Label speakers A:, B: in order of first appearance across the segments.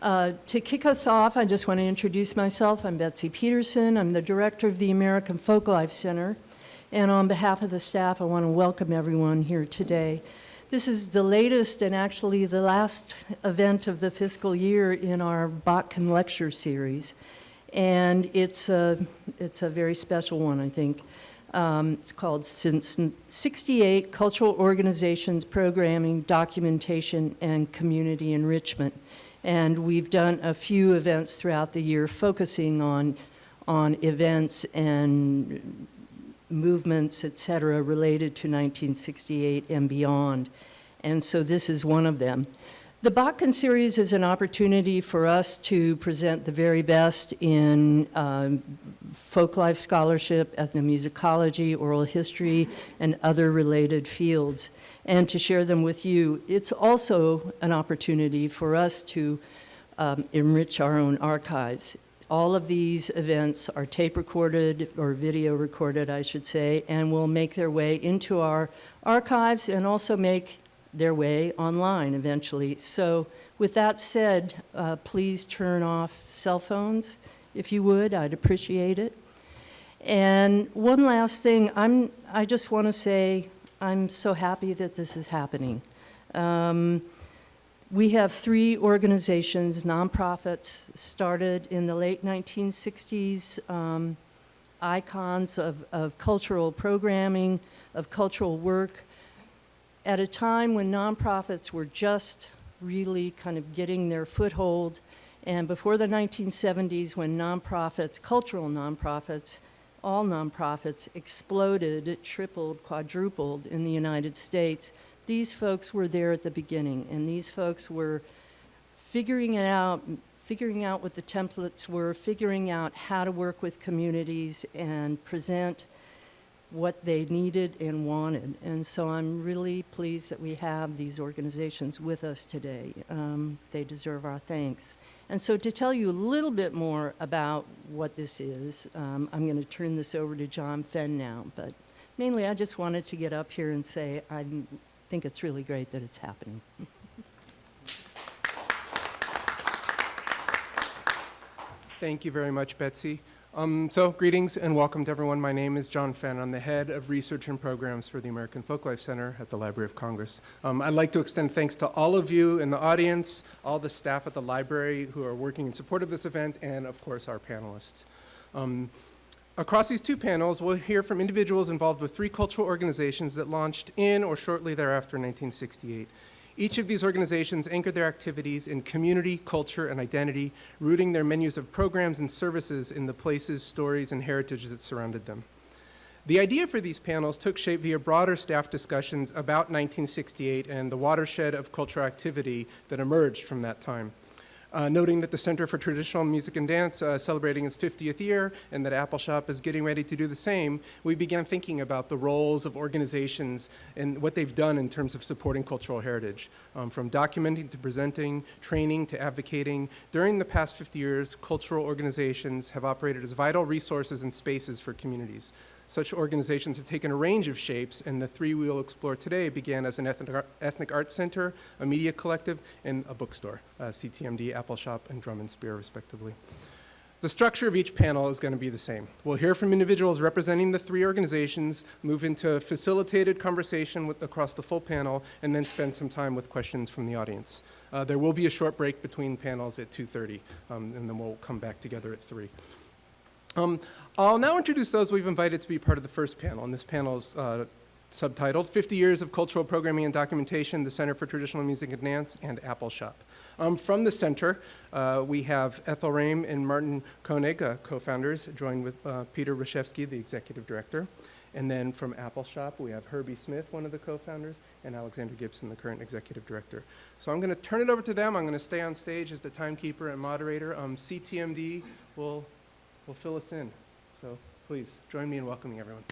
A: To kick us off, I just want to introduce myself. I'm Betsy Peterson. I'm the director of the American Folklife Center. And on behalf of the staff, I want to welcome everyone here today. This is the latest and actually the last event of the fiscal year in our Botkin Lecture Series. And it's a very special one, I think. It's called Since 68, Cultural Organizations, Programming, Documentation, and Community Enrichment. And we've done a few events throughout the year focusing on events and movements, et cetera, related to 1968 and beyond. And so this is one of them. The Botkin series is an opportunity for us to present the very best in folklife scholarship, ethnomusicology, oral history, and other related fields, and to share them with you. It's also an opportunity for us to enrich our own archives. All of these events are tape recorded, or video recorded, I should say, and will make their way into our archives and also make their way online eventually. So with that said, please turn off cell phones, if you would. I'd appreciate it. And one last thing, I just want to say I'm so happy that this is happening. We have 3 organizations, nonprofits, started in the late 1960s, icons of cultural programming, of cultural work, at a time when nonprofits were just really kind of getting their foothold, and before the 1970s, when nonprofits, cultural nonprofits, all nonprofits exploded, tripled, quadrupled in the United States, these folks were there at the beginning, and these folks were figuring out what the templates were, figuring out how to work with communities and present what they needed and wanted. And so I'm really pleased that we have these organizations with us today. They deserve our thanks. And so to tell you a little bit more about what this is, I'm going to turn this over to John Fenn now. But mainly I just wanted to get up here and say I think it's really great that it's happening.
B: Thank you very much, Betsy. So greetings and welcome to everyone. My name is John Fenn. I'm the head of research and programs for the American Folklife Center at the Library of Congress. I'd like to extend thanks to all of you in the audience, all the staff at the library who are working in support of this event, and of course our panelists. Across these 2 panels, we'll hear from individuals involved with 3 cultural organizations that launched in or shortly thereafter in 1968. Each of these organizations anchored their activities in community, culture, and identity, rooting their menus of programs and services in the places, stories, and heritage that surrounded them. The idea for these panels took shape via broader staff discussions about 1968 and the watershed of cultural activity that emerged from that time. Noting that the Center for Traditional Music and Dance celebrating its 50th year and that Appalshop is getting ready to do the same, we began thinking about the roles of organizations and what they've done in terms of supporting cultural heritage. From documenting to presenting, training to advocating, during the past 50 years, cultural organizations have operated as vital resources and spaces for communities. Such organizations have taken a range of shapes, and the 3 we'll explore today began as an ethnic arts center, a media collective, and a bookstore, CTMD, Appalshop, and Drum and Spear, respectively. The structure of each panel is going to be the same. We'll hear from individuals representing the 3 organizations, move into a facilitated conversation across the full panel, and then spend some time with questions from the audience. There will be a short break between panels at 2:30, and then we'll come back together at 3. I'll now introduce those we've invited to be part of the first panel, and this panel is subtitled 50 Years of Cultural Programming and Documentation, the Center for Traditional Music and Dance, and Appalshop. From the center, we have Ethel Rame and Martin Koenig, co-founders, joined with Peter Reshaped, the executive director. And then from Appalshop, we have Herbie Smith, one of the co-founders, and Alexander Gibson, the current executive director. So I'm going to turn it over to them. I'm going to stay on stage as the timekeeper and moderator. CTMD will fill us in. So please join me in welcoming everyone.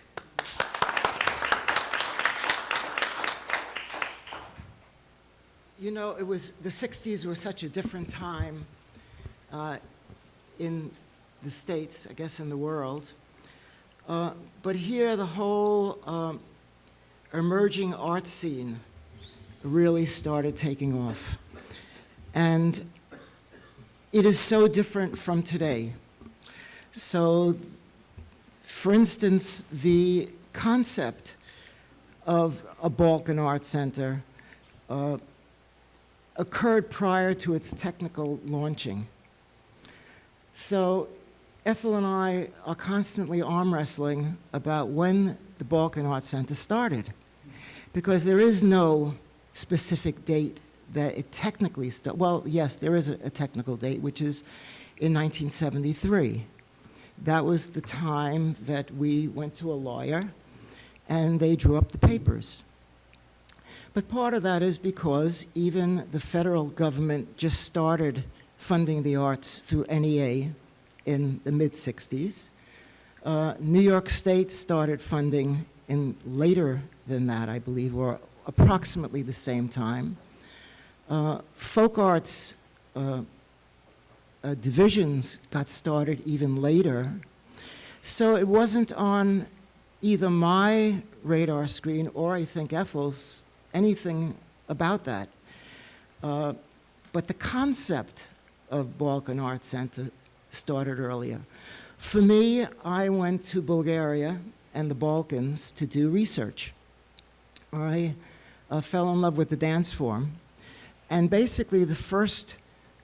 C: You know, the 60s were such a different time in the States, I guess in the world. But here the whole emerging art scene really started taking off. And it is so different from today. So, for instance, the concept of a Balkan Art Center occurred prior to its technical launching. So Ethel and I are constantly arm wrestling about when the Balkan Art Center started, because there is no specific date that it technically started. Well, yes, there is a technical date, which is in 1973. That was the time that we went to a lawyer and they drew up the papers. But part of that is because even the federal government just started funding the arts through NEA in the mid-60s. New York State started funding in later than that, I believe, or approximately the same time. Folk arts divisions got started even later. So it wasn't on either my radar screen or I think Ethel's anything about that. But the concept of Balkan Art Center started earlier. For me, I went to Bulgaria and the Balkans to do research. I fell in love with the dance form. And basically the first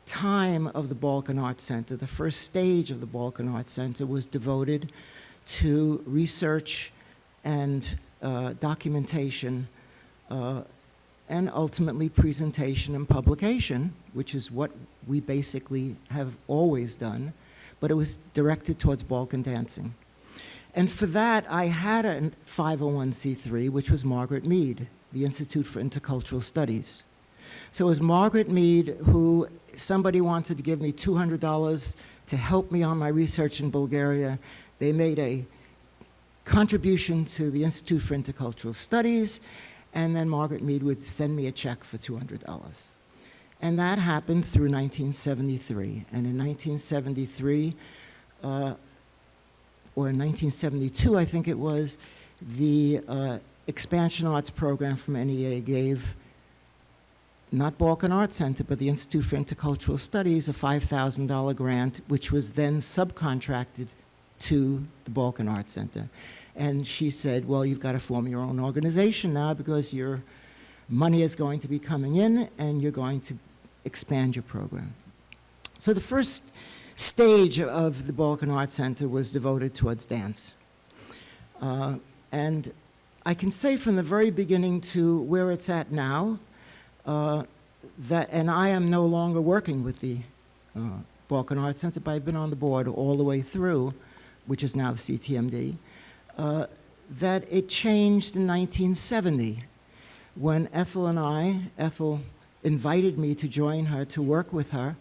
C: time of the Balkan Art Center, the first stage of the Balkan Art Center was devoted to research and documentation and ultimately presentation and publication, which is what we basically have always done, but it was directed towards Balkan dancing. And for that, I had a 501c3, which was Margaret Mead, the Institute for Intercultural Studies. So it was Margaret Mead who, somebody wanted to give me $200 to help me on my research in Bulgaria. They made a contribution to the Institute for Intercultural Studies, and then Margaret Mead would send me a check for $200. And that happened through 1973. And in 1973, or in 1972, I think it was, the Expansion Arts Program from NEA gave not Balkan Art Center, but the Institute for Intercultural Studies, a $5,000 grant, which was then subcontracted to the Balkan Art Center. And she said, well, you've got to form your own organization now because your money is going to be coming in and you're going to expand your program. So the first stage of the Balkan Art Center was devoted towards dance. And I can say from the very beginning to where it's at now, and I am no longer working with the Balkan Art Center, but I've been on the board all the way through, which is now the CTMD, that it changed in 1970 when Ethel invited me to join her to work with her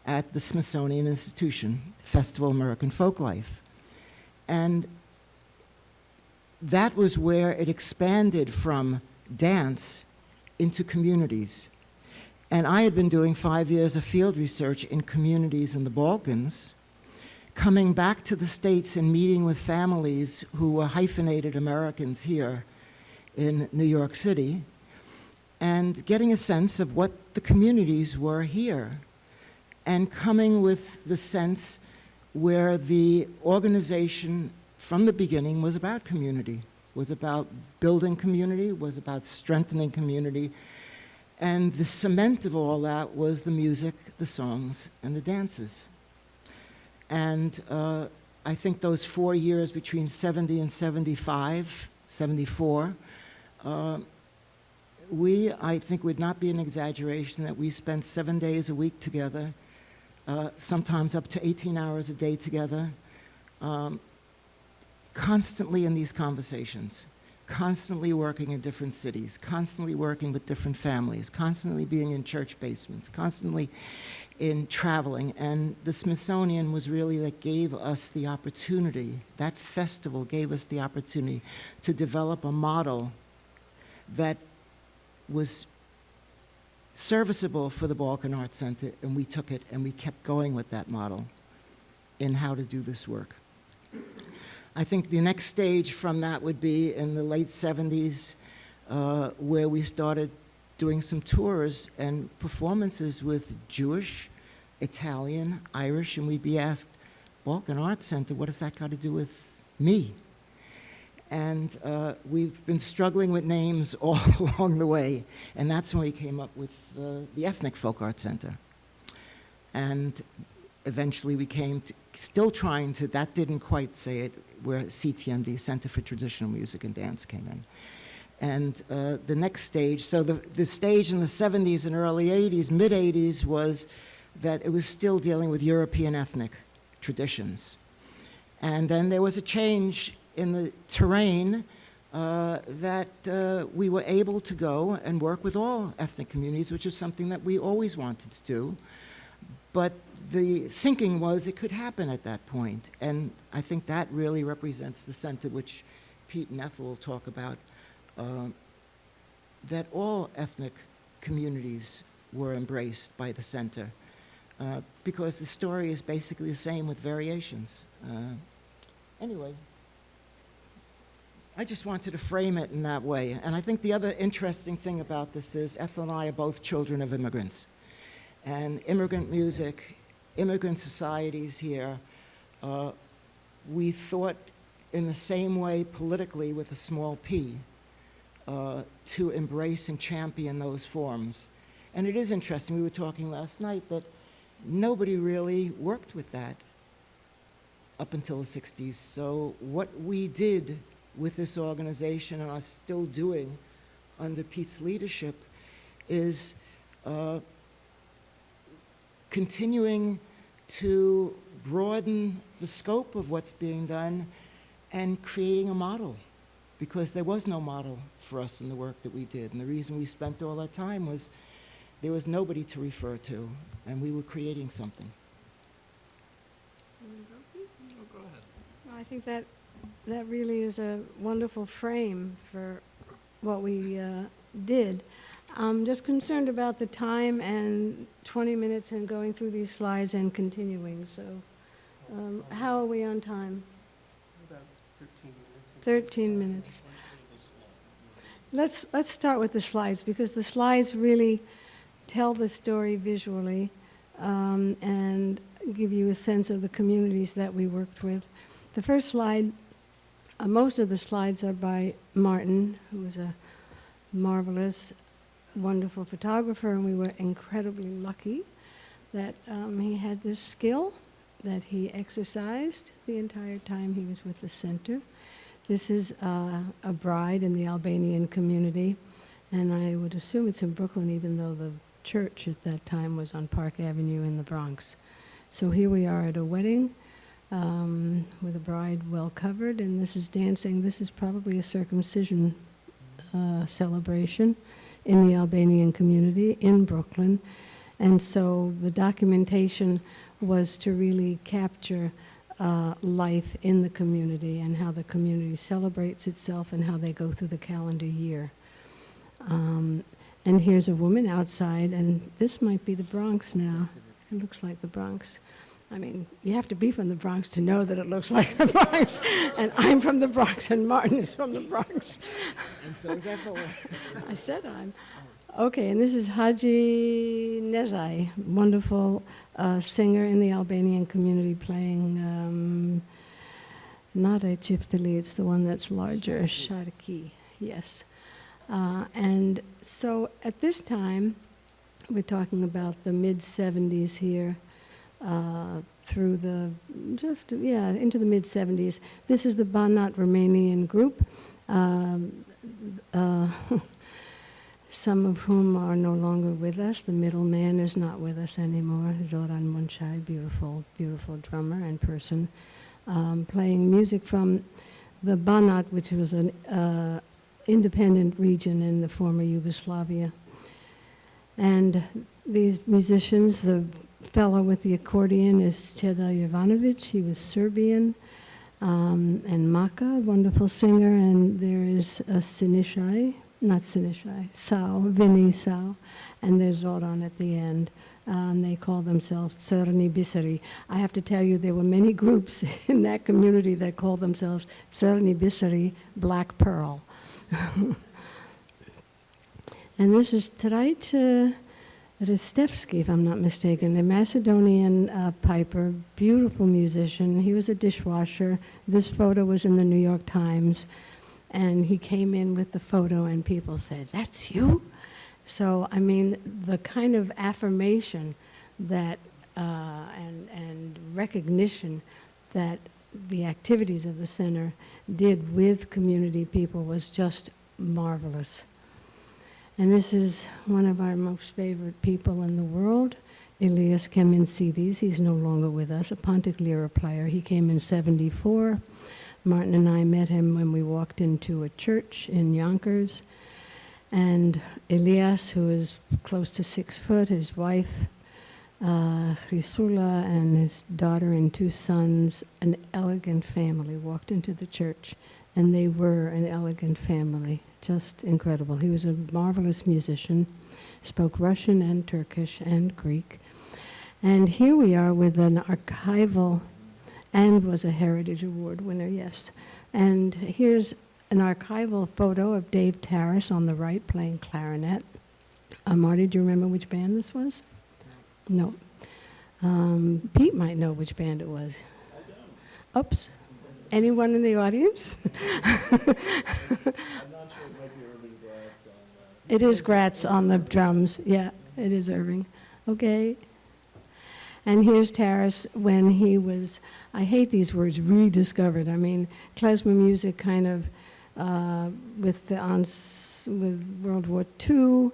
C: at the Smithsonian Institution, Festival of American Folklife. And that was where it expanded from dance into communities. And I had been doing 5 years of field research in communities in the Balkans, coming back to the States and meeting with families who were hyphenated Americans here in New York City, and getting a sense of what the communities were here, and coming with the sense where the organization from the beginning was about community, was about building community, was about strengthening community, and the cement of all that was the music, the songs, and the dances. And I think those 4 years between 70 and 75, 74, I think would not be an exaggeration that we spent 7 days a week together, sometimes up to 18 hours a day together, constantly in these conversations, constantly working in different cities, constantly working with different families, constantly being in church basements, constantly in traveling. And the Smithsonian was really that gave us the opportunity, that festival gave us the opportunity to develop a model that was serviceable for the Balkan Art Center, and we took it and we kept going with that model in how to do this work. I think the next stage from that would be in the late 70s, where we started doing some tours and performances with Jewish Italian, Irish, and we'd be asked, Balkan Arts Center, what has that got to do with me? And we've been struggling with names all along the way, and that's when we came up with the Ethnic Folk Art Center. And eventually we came to, still trying to, that didn't quite say it, where CTMD, Center for Traditional Music and Dance, came in. And the next stage, so the stage in the 70s and early 80s, mid-80s, was that it was still dealing with European ethnic traditions. And then there was a change in the terrain that we were able to go and work with all ethnic communities, which is something that we always wanted to do. But the thinking was it could happen at that point. And I think that really represents the center, which Pete and Ethel will talk about, that all ethnic communities were embraced by the center, because the story is basically the same with variations. Anyway, I just wanted to frame it in that way. And I think the other interesting thing about this is Ethel and I are both children of immigrants. And immigrant music, immigrant societies here, we thought in the same way politically with a small p, to embrace and champion those forms. And it is interesting, we were talking last night that nobody really worked with that up until the 60s. So what we did with this organization and are still doing under Pete's leadership is continuing to broaden the scope of what's being done and creating a model, because there was no model for us in the work that we did. And the reason we spent all that time was there was nobody to refer to, and we were creating something.
D: Go ahead.
E: I think that really is a wonderful frame for what we did. I'm just concerned about the time and 20 minutes and going through these slides and continuing. So how are we on time?
B: About 13 minutes.
E: 13 minutes. Let's start with the slides, because the slides really tell the story visually and give you a sense of the communities that we worked with. The first slide, most of the slides are by Martin, who was a marvelous, wonderful photographer, and we were incredibly lucky that he had this skill that he exercised the entire time he was with the center. This is a bride in the Albanian community, and I would assume it's in Brooklyn, even though the church at that time was on Park Avenue in the Bronx. So here we are at a wedding with a bride well covered, and this is dancing. This is probably a circumcision celebration in the Albanian community in Brooklyn. And so the documentation was to really capture life in the community and how the community celebrates itself and how they go through the calendar year. And here's a woman outside, and this might be the Bronx now. It looks like the Bronx. I mean, you have to be from the Bronx to know that it looks like the Bronx. And I'm from the Bronx, and Martin is from the Bronx.
C: And so is Ethel.
E: I said I'm. Okay, and this is Haji Nezai, wonderful singer in the Albanian community, playing not a chiftali, it's the one that's larger, sharki, yes. And so at this time, we're talking about the mid-70s here, through the, into the mid-70s. This is the Banat Romanian group. Some of whom are no longer with us. The middleman is not with us anymore. Zoran Munchai, beautiful, beautiful drummer and person, playing music from the Banat, which was an independent region in the former Yugoslavia. And these musicians, the fellow with the accordion is Čeda Jovanović. He was Serbian. And Maka, wonderful singer. And there is a Vinny Sao, and there's Zoran at the end. They call themselves Crni Biseri. I have to tell you, there were many groups in that community that called themselves Crni Biseri, Black Pearl. And this is Trajt Ristevsky, if I'm not mistaken, a Macedonian piper, beautiful musician. He was a dishwasher. This photo was in the New York Times, and he came in with the photo, and people said, "That's you?" So, I mean, the kind of affirmation that and recognition that the activities of the center did with community people was just marvelous. And this is one of our most favorite people in the world, Elias Kemensidis. He's no longer with us, a Pontic Lira player. He came in '74. Martin and I met him when we walked into a church in Yonkers. And Elias, who is close to 6 foot, his wife, Chrysula, and his daughter and 2 sons, an elegant family, walked into the church. And they were an elegant family, just incredible. He was a marvelous musician, spoke Russian and Turkish and Greek. And here we are with an archival, and was a Heritage Award winner, yes. And here's an archival photo of Dave Tarras on the right playing clarinet. Marty, do you remember which band this was? No. Pete might know which band it was. I don't. Oops. Anyone in the audience?
D: I'm not sure, it might be Irving Gratz on
E: It is Gratz on the drums. Yeah, it is Irving. Okay. And here's Tarras when he was, I hate these words, rediscovered. I mean, klezmer music kind of with World War II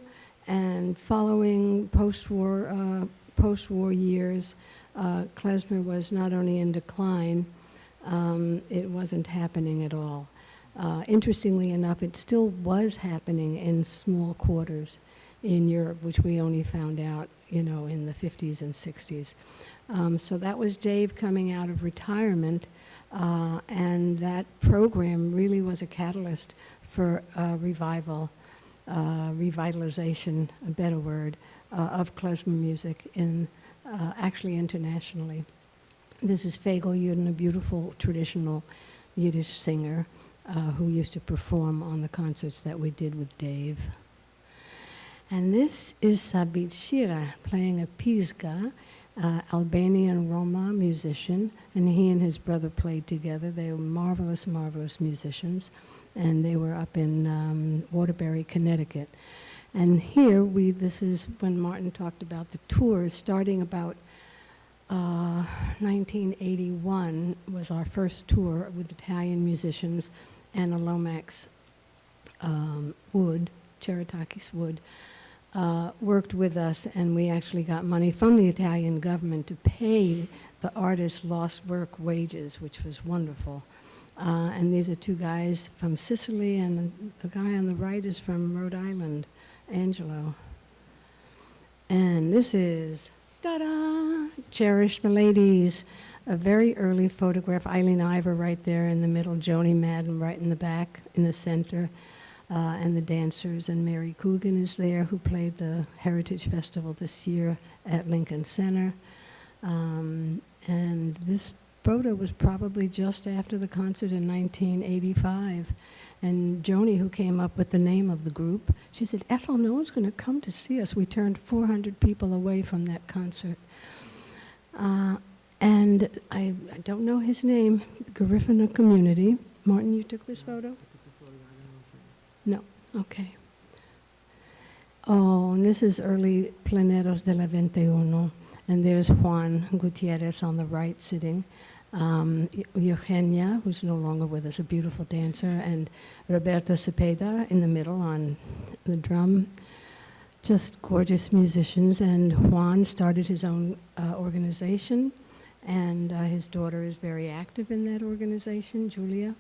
E: and following post-war years, klezmer was not only in decline, it wasn't happening at all. Interestingly enough, it still was happening in small quarters in Europe, which we only found out, in the 50s and 60s. So that was Dave coming out of retirement, and that program really was a catalyst for revitalization, a better word, of klezmer music actually internationally. This is Fagel Yudin, a beautiful traditional Yiddish singer who used to perform on the concerts that we did with Dave. And this is Sabit Shira playing a pisga, Albanian Roma musician, and he and his brother played together. They were marvelous, marvelous musicians, and they were up in Waterbury, Connecticut. And here, this is when Martin talked about the tours, starting about 1981 was our first tour with Italian musicians, and a Lomax Wood, Charitakis Wood, worked with us, and we actually got money from the Italian government to pay the artists' lost work wages, which was wonderful. And these are 2 guys from Sicily, and the guy on the right is from Rhode Island, Angelo. And this is, ta-da, Cherish the Ladies, a very early photograph. Eileen Ivor right there in the middle, Joni Madden right in the back, in the center. And the dancers, and Mary Coogan is there, who played the Heritage Festival this year at Lincoln Center. And this photo was probably just after the concert in 1985. And Joni, who came up with the name of the group, she said, "Ethel, no one's going to come to see us." We turned 400 people away from that concert. And I don't know his name, Garifuna Community. Martin, you took this photo? No, okay. Oh, and this is early Pleneros de la 21, and there's Juan Gutierrez on the right sitting. Eugenia, who's no longer with us, a beautiful dancer, and Roberta Cepeda in the middle on the drum. Just gorgeous musicians, and Juan started his own organization, and his daughter is very active in that organization, Julia.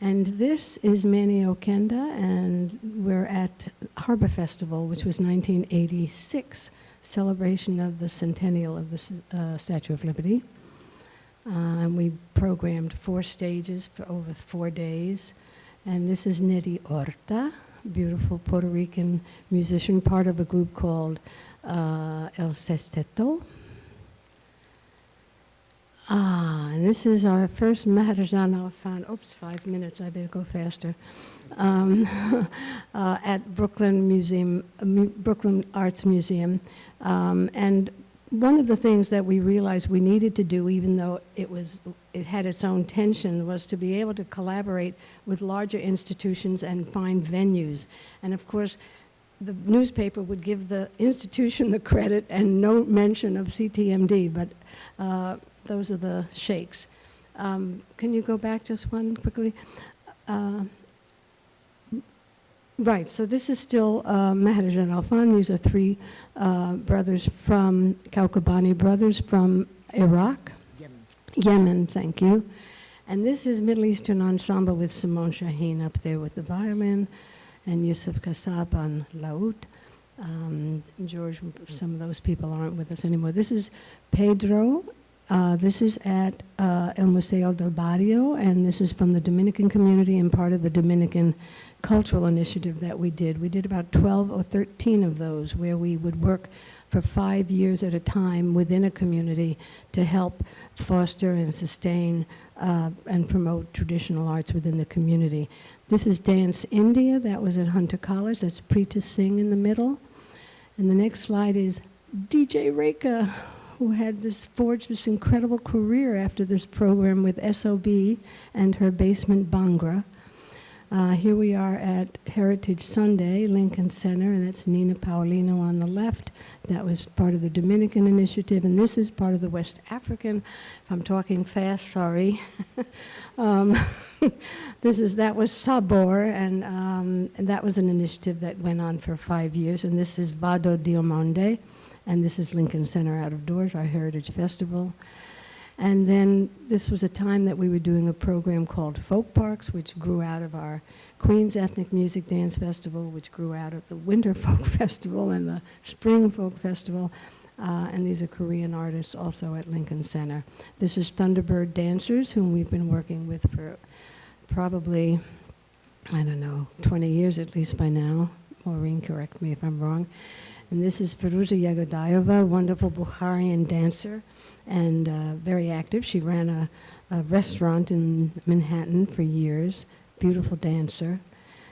E: And this is Manny Okenda, and we're at Harbor Festival, which was 1986, celebration of the centennial of the Statue of Liberty. And we programmed 4 stages for over 4 days. And this is Neri Horta, beautiful Puerto Rican musician, part of a group called El Sesteto. And this is our first Maharajan Alfan. Oops, 5 minutes, I better go faster. At Brooklyn Arts Museum. And one of the things that we realized we needed to do, even though it had its own tension, was to be able to collaborate with larger institutions and find venues. And of course, the newspaper would give the institution the credit and no mention of CTMD, but those are the shakes. Can you go back just one quickly? Right, so this is still Maharajan Alfan. These are three brothers from, Kaukabani brothers from Iraq. Yemen, thank you. And this is Middle Eastern Ensemble with Simone Shaheen up there with the violin, and Yusuf Kassab on laut. George, some of those people aren't with us anymore. This is Pedro. This is at El Museo del Barrio, and this is from the Dominican community and part of the Dominican cultural initiative that we did. We did about 12 or 13 of those where we would work for 5 years at a time within a community to help foster and sustain and promote traditional arts within the community. This is Dance India. That was at Hunter College. That's Preeta Singh in the middle. And the next slide is DJ Reka, who had forged this incredible career after this program with SOB and her basement Bhangra. Here we are at Heritage Sunday, Lincoln Center, and that's Nina Paulino on the left. That was part of the Dominican initiative, and this is part of the West African. If I'm talking fast, sorry. That was Sabor, and that was an initiative that went on for 5 years, and this is Vado Diomonde, and this is Lincoln Center Out of Doors, our Heritage Festival. And then this was a time that we were doing a program called Folk Parks, which grew out of our Queens Ethnic Music Dance Festival, which grew out of the Winter Folk Festival and the Spring Folk Festival. And these are Korean artists also at Lincoln Center. This is Thunderbird Dancers, whom we've been working with for probably, 20 years at least by now. Maureen, correct me if I'm wrong. And this is Feruza Yagodayeva, wonderful Bukharian dancer and very active. She ran a restaurant in Manhattan for years, beautiful dancer.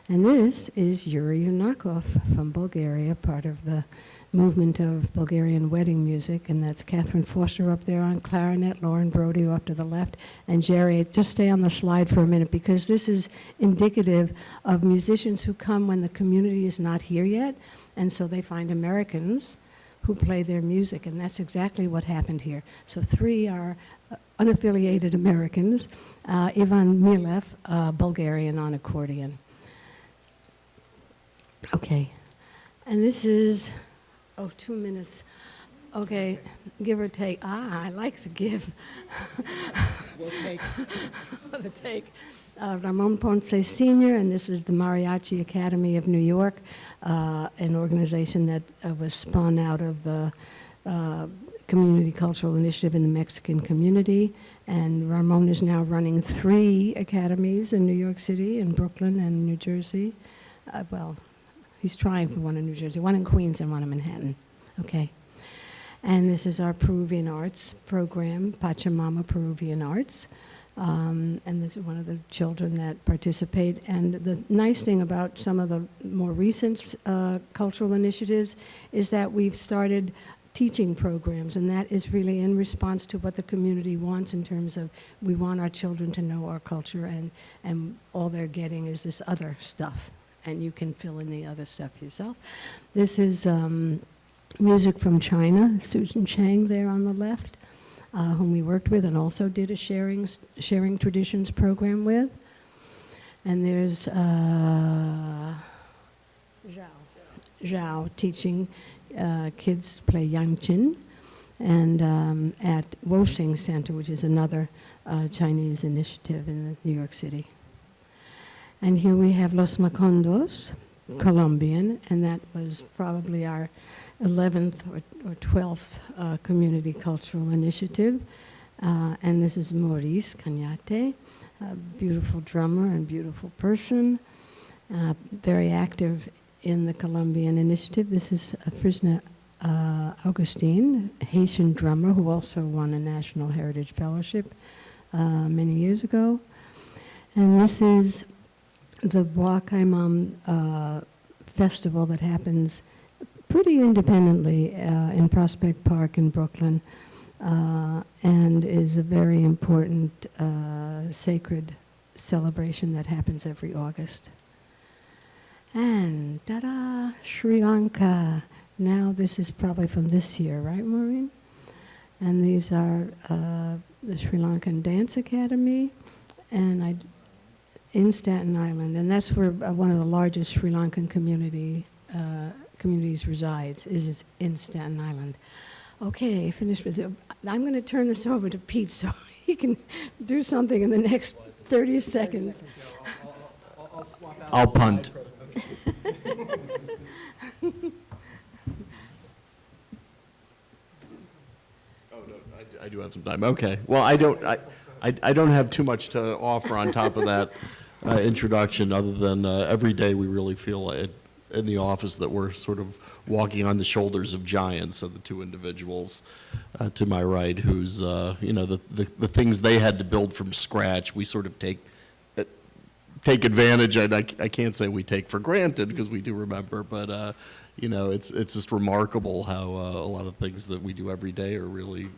E: And this is Yuri Unakov from Bulgaria, part of the movement of Bulgarian wedding music, and that's Catherine Foster up there on clarinet, Lauren Brody off to the left, and Jerry. Just stay on the slide for a minute, because this is indicative of musicians who come when the community is not here yet, and so they find Americans who play their music, and that's exactly what happened here. So 3 are unaffiliated Americans, Ivan Milev, Bulgarian on accordion. Okay, and this is, 2 minutes. Okay, give or take. I like to give.
C: We'll take.
E: The take. Ramon Ponce Sr., and this is the Mariachi Academy of New York, an organization that was spun out of the Community Cultural Initiative in the Mexican community. And Ramon is now running 3 academies in New York City, in Brooklyn and New Jersey. He's trying for one in New Jersey, one in Queens and one in Manhattan. Okay. And this is our Peruvian Arts program, Pachamama Peruvian Arts. And this is one of the children that participate. And the nice thing about some of the more recent cultural initiatives is that we've started teaching programs, and that is really in response to what the community wants in terms of we want our children to know our culture, and all they're getting is this other stuff. And you can fill in the other stuff yourself. This is music from China, Susan Chang there on the left, whom we worked with and also did a sharing traditions program with. And there's Zhao teaching kids play Yangqin, and at Woxing Center, which is another Chinese initiative in New York City. And here we have Los Macondos, Colombian, and that was probably our 11th or 12th community cultural initiative. And this is Maurice Kenyatta, a beautiful drummer and beautiful person, very active in the Colombian initiative. This is Frisna Augustine, a Haitian drummer who also won a National Heritage Fellowship many years ago. And this is the Bois-Caïman festival that happens pretty independently in Prospect Park in Brooklyn, and is a very important sacred celebration that happens every August. And ta-da, Sri Lanka. Now this is probably from this year, right, Maureen? And these are the Sri Lankan Dance Academy, and in Staten Island, and that's where one of the largest Sri Lankan communities resides, is in Staten Island. Okay, finished with it. I'm going to turn this over to Pete so he can do something in the next 30 seconds.
B: I'll swap out
F: I'll
B: the slide
F: punt.
B: presentation.
F: Oh, no, I do have some time. Okay. Well, I don't have too much to offer on top of that introduction, other than every day we really feel in the office that we're sort of walking on the shoulders of giants. Of the two individuals to my right, who's the things they had to build from scratch, we sort of take advantage. And I can't say we take for granted, because we do remember, but it's just remarkable how a lot of things that we do every day are really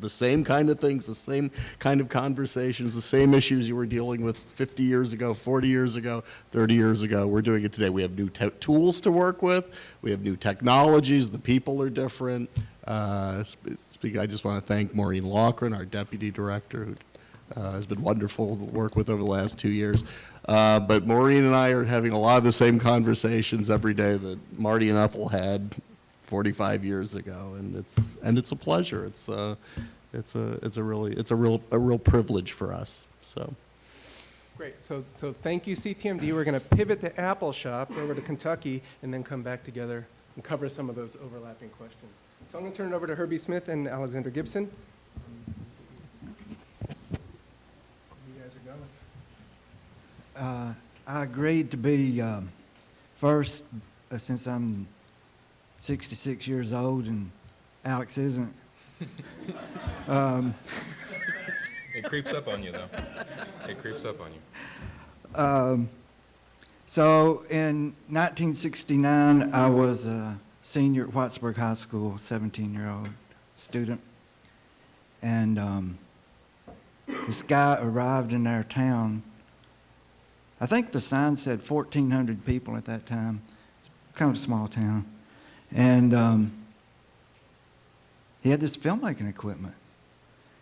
F: the same kind of things, the same kind of conversations, the same issues you were dealing with 50 years ago, 40 years ago, 30 years ago. We're doing it today. We have new tools to work with. We have new technologies. The people are different. I just want to thank Maureen Loughran, our deputy director, who has been wonderful to work with over the last 2 years. But Maureen and I are having a lot of the same conversations every day that Marty and Ethel had 45 years ago, and it's a pleasure. It's a real privilege for us. So.
B: Great. So thank you, CTMD. We're going to pivot to Appalshop, over to Kentucky, and then come back together and cover some of those overlapping questions. So I'm going to turn it over to Herbie Smith and Alexander Gibson. You guys are going.
G: I agreed to be first since I'm 66 years old and Alex isn't.
H: It creeps up on you, though. It creeps up on you.
G: So in 1969, I was a senior at Whitesburg High School, 17-year-old student. And this guy arrived in our town. I think the sign said 1,400 people at that time. It's kind of a small town. And he had this filmmaking equipment.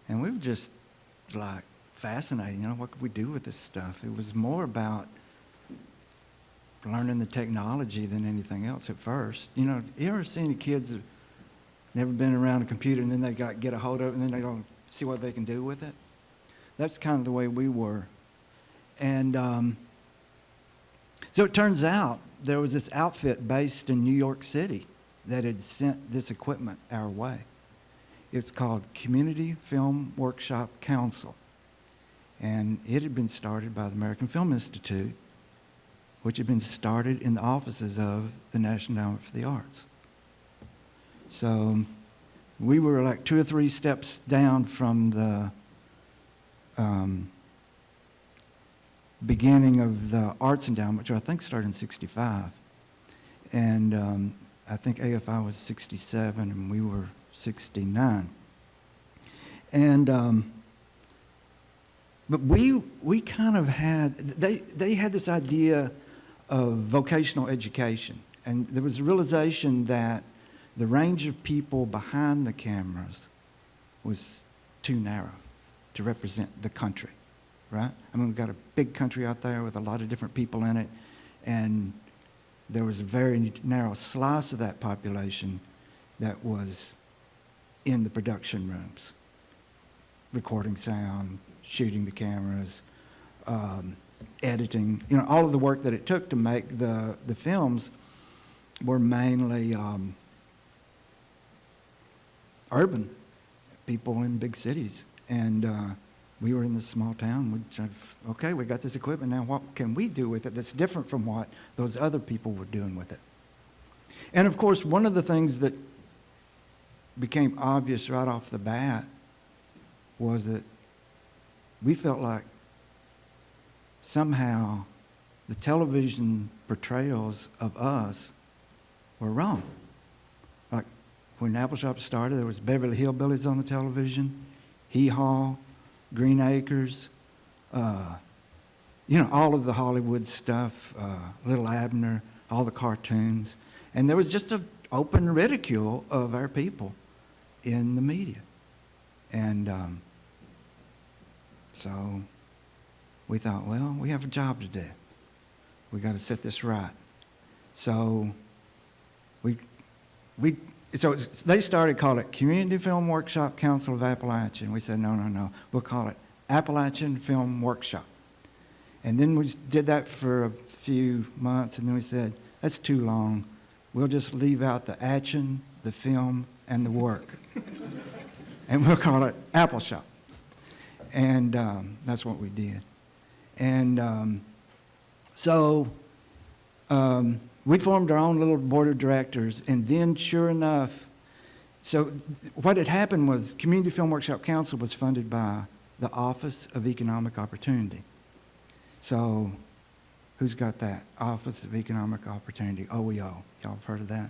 G: And we were just like fascinated, what could we do with this stuff? It was more about learning the technology than anything else at first. You ever see any kids that never been around a computer and then they get a hold of it and then they don't see what they can do with it? That's kind of the way we were. And so it turns out there was this outfit based in New York City that had sent this equipment our way. It's called Community Film Workshop Council. And it had been started by the American Film Institute, which had been started in the offices of the National Endowment for the Arts. So we were like 2 or 3 steps down from the beginning of the Arts Endowment, which I think started in 65. And I think AFI was 67 and we were 69. And but we kind of had, they had this idea of vocational education. And there was a realization that the range of people behind the cameras was too narrow to represent the country, right? I mean, we've got a big country out there with a lot of different people in it, and there was a very narrow slice of that population that was in the production rooms, recording sound, shooting the cameras, editing, all of the work that it took to make the films were mainly urban people in big cities. And we were in this small town. We tried, okay, we got this equipment now. What can we do with it that's different from what those other people were doing with it? And of course, one of the things that became obvious right off the bat was that we felt like somehow the television portrayals of us were wrong. Like when Appalshop started, there was Beverly Hillbillies on the television, Hee Haw, Green Acres, all of the Hollywood stuff, Little Abner, all the cartoons. And there was just an open ridicule of our people in the media. And so we thought, well, we have a job to do. We got to set this right. So so they started calling it Community Film Workshop Council of Appalachian. We said, no, we'll call it Appalachian Film Workshop. And then we did that for a few months, and then we said, that's too long. We'll just leave out the action, the film, and the work. And we'll call it Appalshop. And that's what we did. And so we formed our own little board of directors, and then sure enough, so what had happened was Community Film Workshop Council was funded by the Office of Economic Opportunity. So who's got that? Office of Economic Opportunity, OEO. Y'all have heard of that?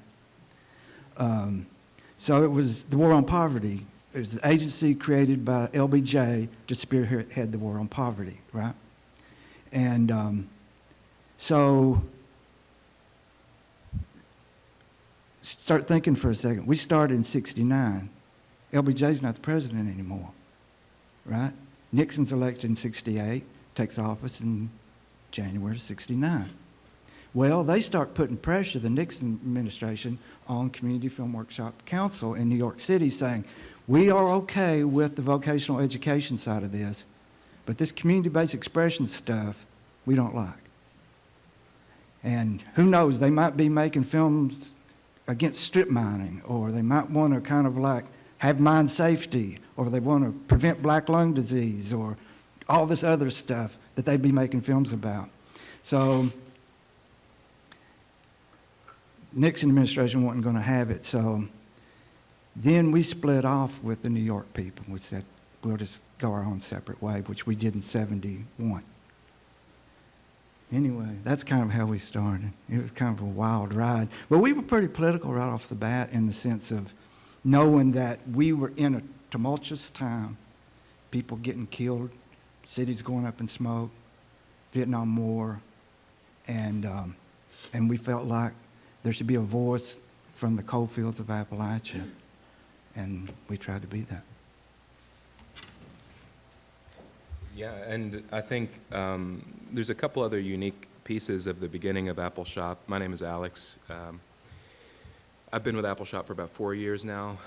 G: So it was the War on Poverty. It was the agency created by LBJ to spearhead the War on Poverty, right? And so start thinking for a second. We started in '69. LBJ's not the president anymore, right? Nixon's elected in '68, takes office in January '69. Well, they start putting pressure, the Nixon administration, on Community Film Workshop Council in New York City, saying, we are okay with the vocational education side of this, but this community-based expression stuff, we don't like. And who knows, they might be making films against strip mining, or they might want to kind of like have mine safety, or they want to prevent black lung disease, or all this other stuff that they'd be making films about. So Nixon administration wasn't going to have it. So then we split off with the New York people. We said, we'll just go our own separate way, which we did in '71. Anyway, that's kind of how we started. It was kind of a wild ride. But we were pretty political right off the bat in the sense of knowing that we were in a tumultuous time, people getting killed, cities going up in smoke, Vietnam War, and we felt like there should be a voice from the coal fields of Appalachia, and we tried to be that.
H: Yeah, and I think there's a couple other unique pieces of the beginning of Appalshop. My name is Alex. I've been with Appalshop for about 4 years now.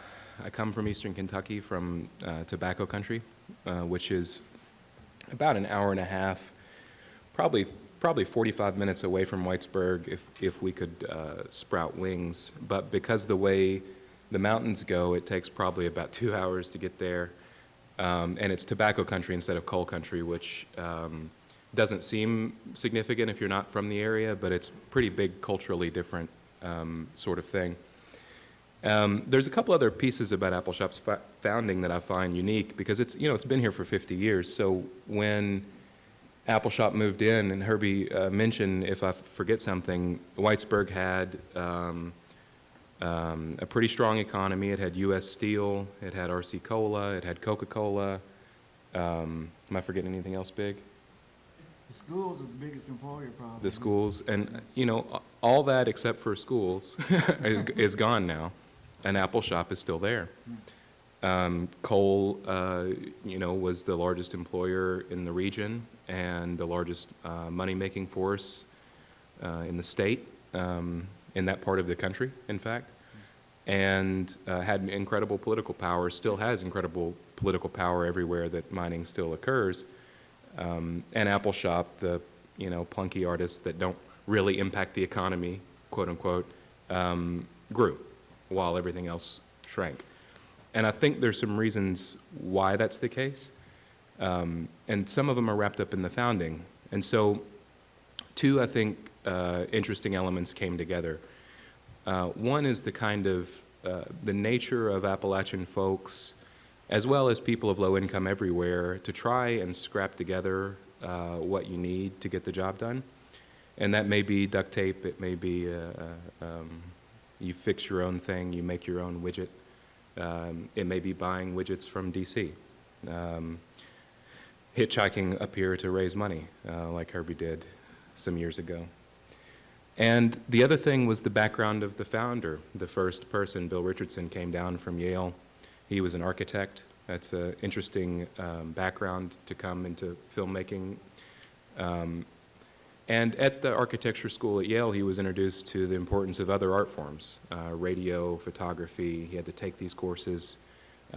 H: I come from Eastern Kentucky, from tobacco country, which is about an hour and a half, probably 45 minutes away from Whitesburg if we could sprout wings. But because the way the mountains go, it takes probably about 2 hours to get there. And it's tobacco country instead of coal country, which doesn't seem significant if you're not from the area, but it's pretty big, culturally different sort of thing. There's a couple other pieces about Appalshop's founding that I find unique, because it's been here for 50 years. So when Appalshop moved in, and Herbie mentioned, if I forget something, Whitesburg had a pretty strong economy. It had U.S. Steel, it had RC Cola, it had Coca-Cola. Am I forgetting anything else big?
G: The schools are the biggest employer problem.
H: The schools, and all that except for schools is gone now, and Appalshop is still there. Coal, was the largest employer in the region and the largest money-making force in the state, in that part of the country, in fact, and had incredible political power, still has incredible political power everywhere that mining still occurs. And Appalshop, the plunky artists that don't really impact the economy, quote unquote, grew while everything else shrank. And I think there's some reasons why that's the case. And some of them are wrapped up in the founding. And so two, I think, interesting elements came together. One is the kind of the nature of Appalachian folks, as well as people of low income everywhere, to try and scrap together what you need to get the job done. And that may be duct tape, it may be you fix your own thing, you make your own widget. It may be buying widgets from DC. Hitchhiking up here to raise money, like Herbie did some years ago. And the other thing was the background of the founder. The first person, Bill Richardson, came down from Yale. He was an architect. That's an interesting background to come into filmmaking. And at the architecture school at Yale, he was introduced to the importance of other art forms, radio, photography. He had to take these courses.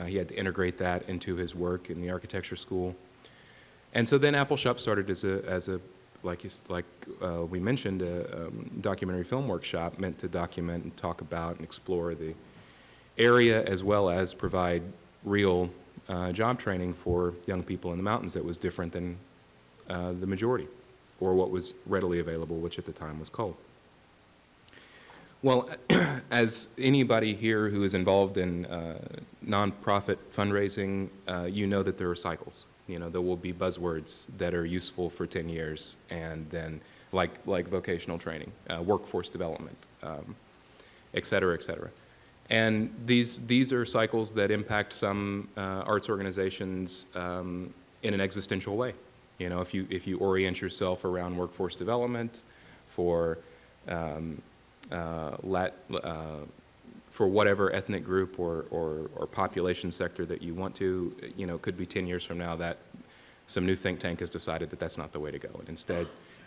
H: He had to integrate that into his work in the architecture school. And so then Appalshop started as a like we mentioned, a documentary film workshop meant to document and talk about and explore the area, as well as provide real job training for young people in the mountains that was different than the majority, or what was readily available, which at the time was coal. Well, as anybody here who is involved in nonprofit fundraising, you know that there are cycles. You know, there will be buzzwords that are useful for 10 years, and then like vocational training, workforce development, et cetera, et cetera. And these are cycles that impact some arts organizations in an existential way. You know, if you orient yourself around workforce development for for whatever ethnic group or population sector that you want to, you know, it could be 10 years from now that some new think tank has decided that that's not the way to go, and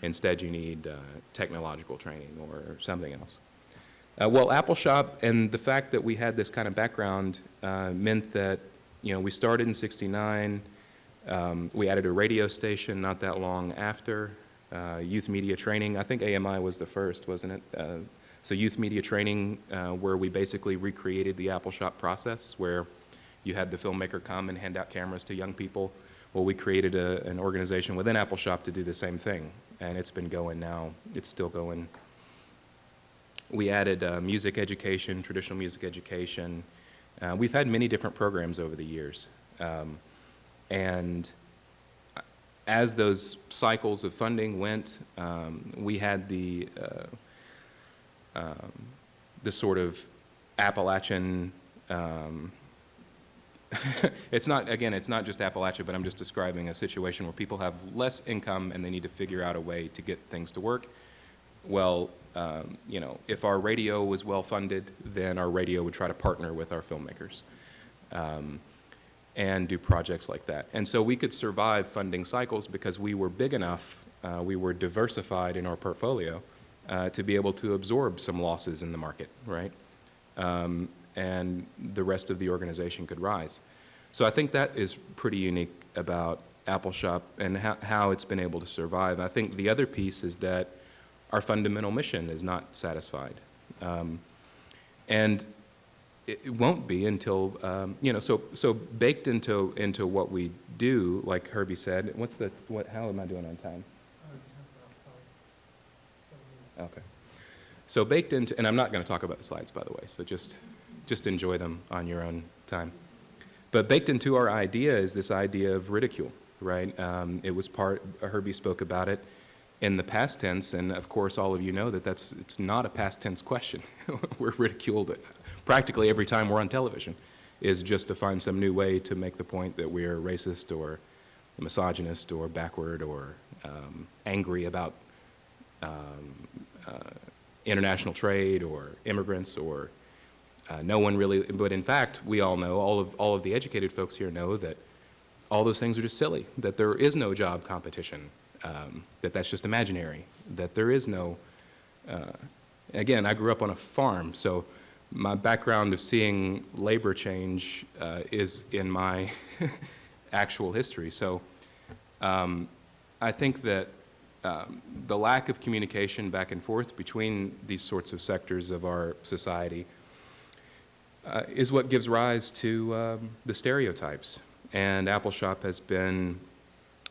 H: instead you need technological training or something else. Well, Appalshop and the fact that we had this kind of background meant that, you know, we started in '69. We added a radio station not that long after, youth media training. I think AMI was the first, wasn't it? So youth media training, where we basically recreated the Appalshop process, where you had the filmmaker come and hand out cameras to young people. Well, we created an organization within Appalshop to do the same thing, and it's been going now. It's still going. We added music education, traditional music education. We've had many different programs over the years. And as those cycles of funding went, we had the sort of Appalachian, it's not just Appalachia, but I'm just describing a situation where people have less income and they need to figure out a way to get things to work. Well, you know, if our radio was well funded, then our radio would try to partner with our filmmakers and do projects like that. And so we could survive funding cycles because we were big enough, we were diversified in our portfolio to be able to absorb some losses in the market, right? And the rest of the organization could rise. So I think that is pretty unique about Appalshop and how it's been able to survive. I think the other piece is that our fundamental mission is not satisfied. And it won't be until, you know, so baked into what we do, like Herbie said, how am I doing on time? Okay. So baked into, and I'm not going to talk about the slides, by the way, so just enjoy them on your own time. But baked into our idea is this idea of ridicule, right? It was Herbie spoke about it in the past tense, and of course all of you know that it's not a past tense question. We're ridiculed practically every time we're on television, is just to find some new way to make the point that we're racist or misogynist or backward or angry about international trade or immigrants or no one really, but in fact, we all know, all of the educated folks here know that all those things are just silly, that there is no job competition, that that's just imaginary, that there is no, again, I grew up on a farm, so my background of seeing labor change is in my actual history. So I think that the lack of communication back and forth between these sorts of sectors of our society is what gives rise to the stereotypes. And Appalshop has been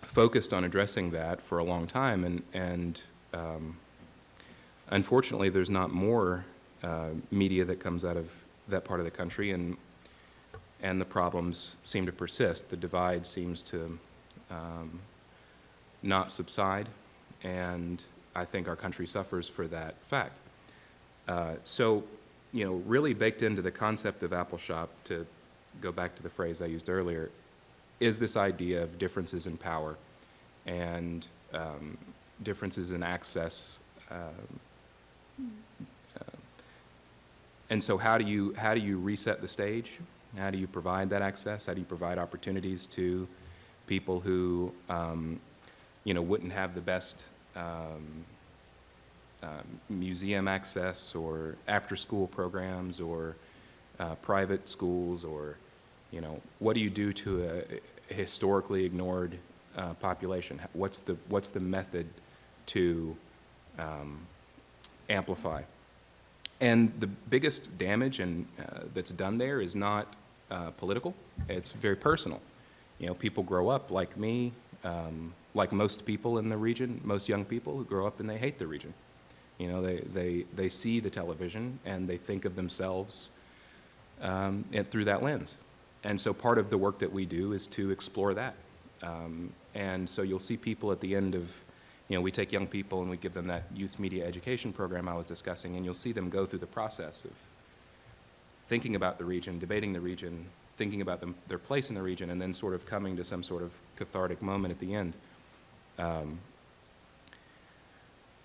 H: focused on addressing that for a long time, and unfortunately there's not more media that comes out of that part of the country, and the problems seem to persist. The divide seems to not subside, and I think our country suffers for that fact. So, really baked into the concept of Appalshop, to go back to the phrase I used earlier, is this idea of differences in power and differences in access. And so how do you reset the stage? How do you provide that access? How do you provide opportunities to people who wouldn't have the best museum access, or after-school programs, or private schools, or what do you do to a historically ignored population? What's the method to amplify? And the biggest damage that's done there is not political. It's very personal. People grow up like me, like most people in the region, most young people who grow up and they hate the region. They see the television and they think of themselves through that lens. And so part of the work that we do is to explore that. And so you'll see people at the end of, we take young people and we give them that youth media education program I was discussing, and you'll see them go through the process of thinking about the region, debating the region, thinking about their place in the region, and then sort of coming to some sort of cathartic moment at the end.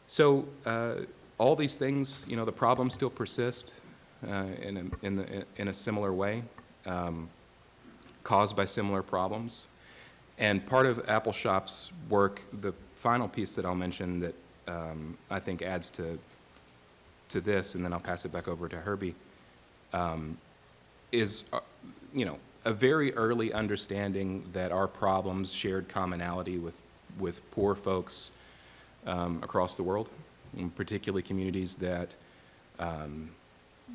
H: So all these things, the problems still persist in a similar way, caused by similar problems. And part of Appalshop's work, the final piece that I'll mention that I think adds to this, and then I'll pass it back over to Herbie, is a very early understanding that our problems shared commonality with poor folks across the world, and particularly communities that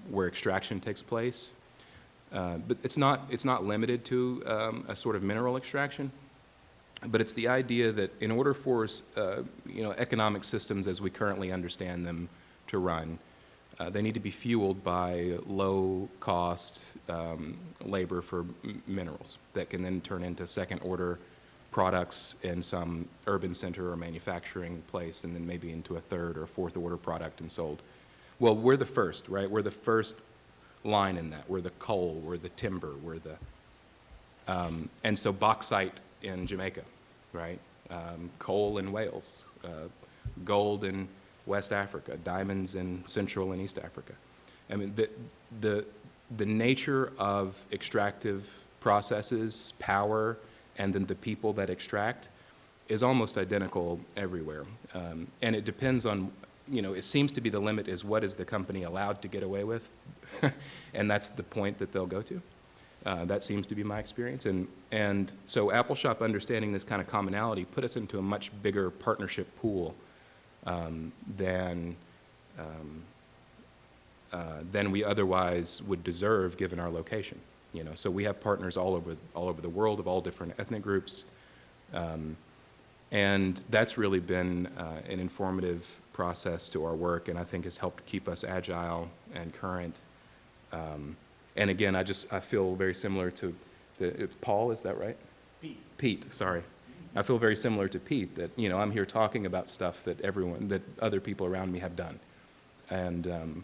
H: where extraction takes place. But it's not limited to a sort of mineral extraction. But it's the idea that in order for economic systems as we currently understand them to run, they need to be fueled by low-cost labor for minerals that can then turn into second-order products in some urban center or manufacturing place, and then maybe into a third or fourth-order product and sold. Well, we're the first, right? We're the first line in that. We're the coal, we're the timber, we're the... and so bauxite in Jamaica, right? Coal in Wales, gold in West Africa, diamonds in Central and East Africa. I mean, the nature of extractive processes, power, and then the people that extract is almost identical everywhere. And it depends on, it seems to be the limit is what is the company allowed to get away with? And that's the point that they'll go to. That seems to be my experience. And so Appalshop, understanding this kind of commonality, put us into a much bigger partnership pool than we otherwise would deserve given our location. So we have partners all over the world of all different ethnic groups. And that's really been an informative process to our work, and I think has helped keep us agile and current. And again, I feel very similar to Paul, is that right? Pete, sorry. I feel very similar to Pete, that, I'm here talking about stuff that other people around me have done. And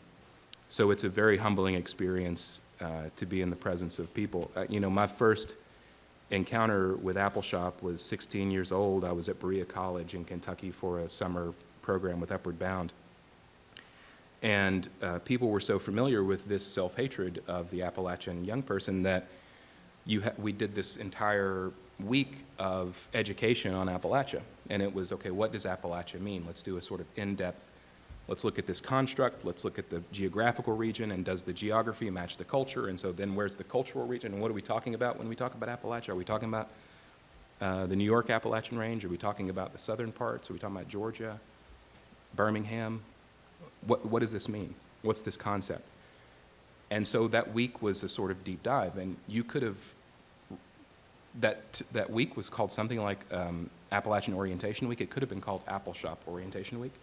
H: so it's a very humbling experience to be in the presence of people. My first encounter with Appalshop was 16 years old. I was at Berea College in Kentucky for a summer program with Upward Bound. And people were so familiar with this self-hatred of the Appalachian young person that we did this entire week of education on Appalachia. And it was, okay, what does Appalachia mean? Let's do a sort of in-depth, let's look at this construct, let's look at the geographical region, and does the geography match the culture? And so then where's the cultural region? And what are we talking about when we talk about Appalachia? Are we talking about the New York Appalachian Range? Are we talking about the southern parts? Are we talking about Georgia, Birmingham? What does this mean? What's this concept? And so that week was a sort of deep dive, and you could have, that week was called something like Appalachian Orientation Week. It could have been called Appalshop Orientation Week,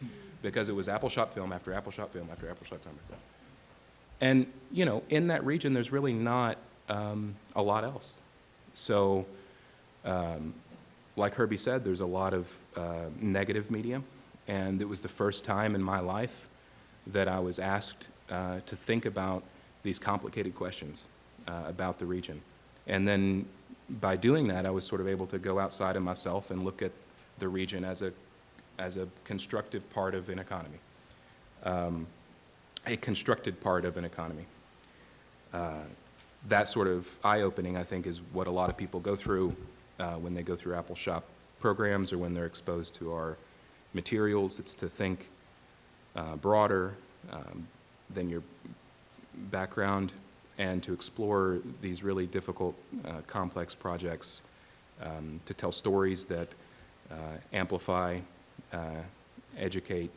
H: because it was Appalshop film after Appalshop film after Appalshop film. And, you know, in that region, there's really not a lot else. So, like Herbie said, there's a lot of negative media, and it was the first time in my life that I was asked to think about these complicated questions about the region. And then by doing that, I was sort of able to go outside of myself and look at the region as a constructive part of an economy, a constructed part of an economy. That sort of eye-opening, I think, is what a lot of people go through when they go through Appalshop programs or when they're exposed to our materials. It's to think broader than your background and to explore these really difficult, complex projects, to tell stories that amplify, educate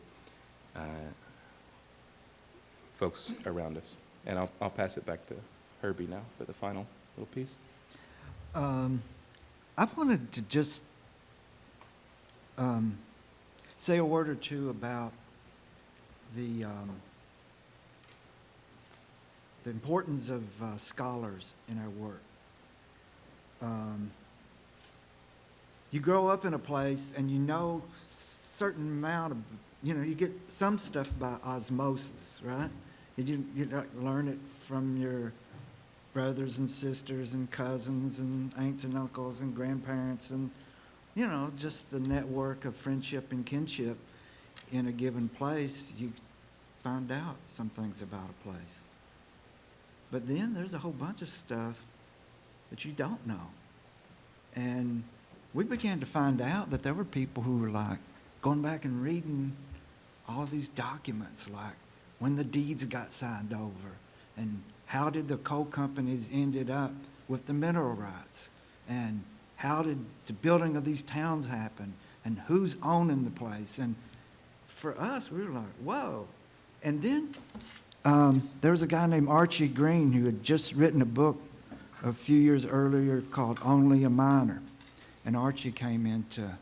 H: folks around us. And I'll pass it back to Herbie now for the final little piece.
G: I wanted to just say a word or two about the importance of scholars in our work. You grow up in a place and you know certain amount of, you know, you get some stuff by osmosis, right? You learn it from your brothers and sisters and cousins and aunts and uncles and grandparents and, you know, just the network of friendship and kinship in a given place. You find out some things about a place. But then there's a whole bunch of stuff that you don't know. And we began to find out that there were people who were like going back and reading all of these documents, like when the deeds got signed over and how did the coal companies ended up with the mineral rights and how did the building of these towns happen and who's owning the place. And for us, we were like, whoa. And then there was a guy named Archie Green who had just written a book a few years earlier called Only a Miner. And Archie came into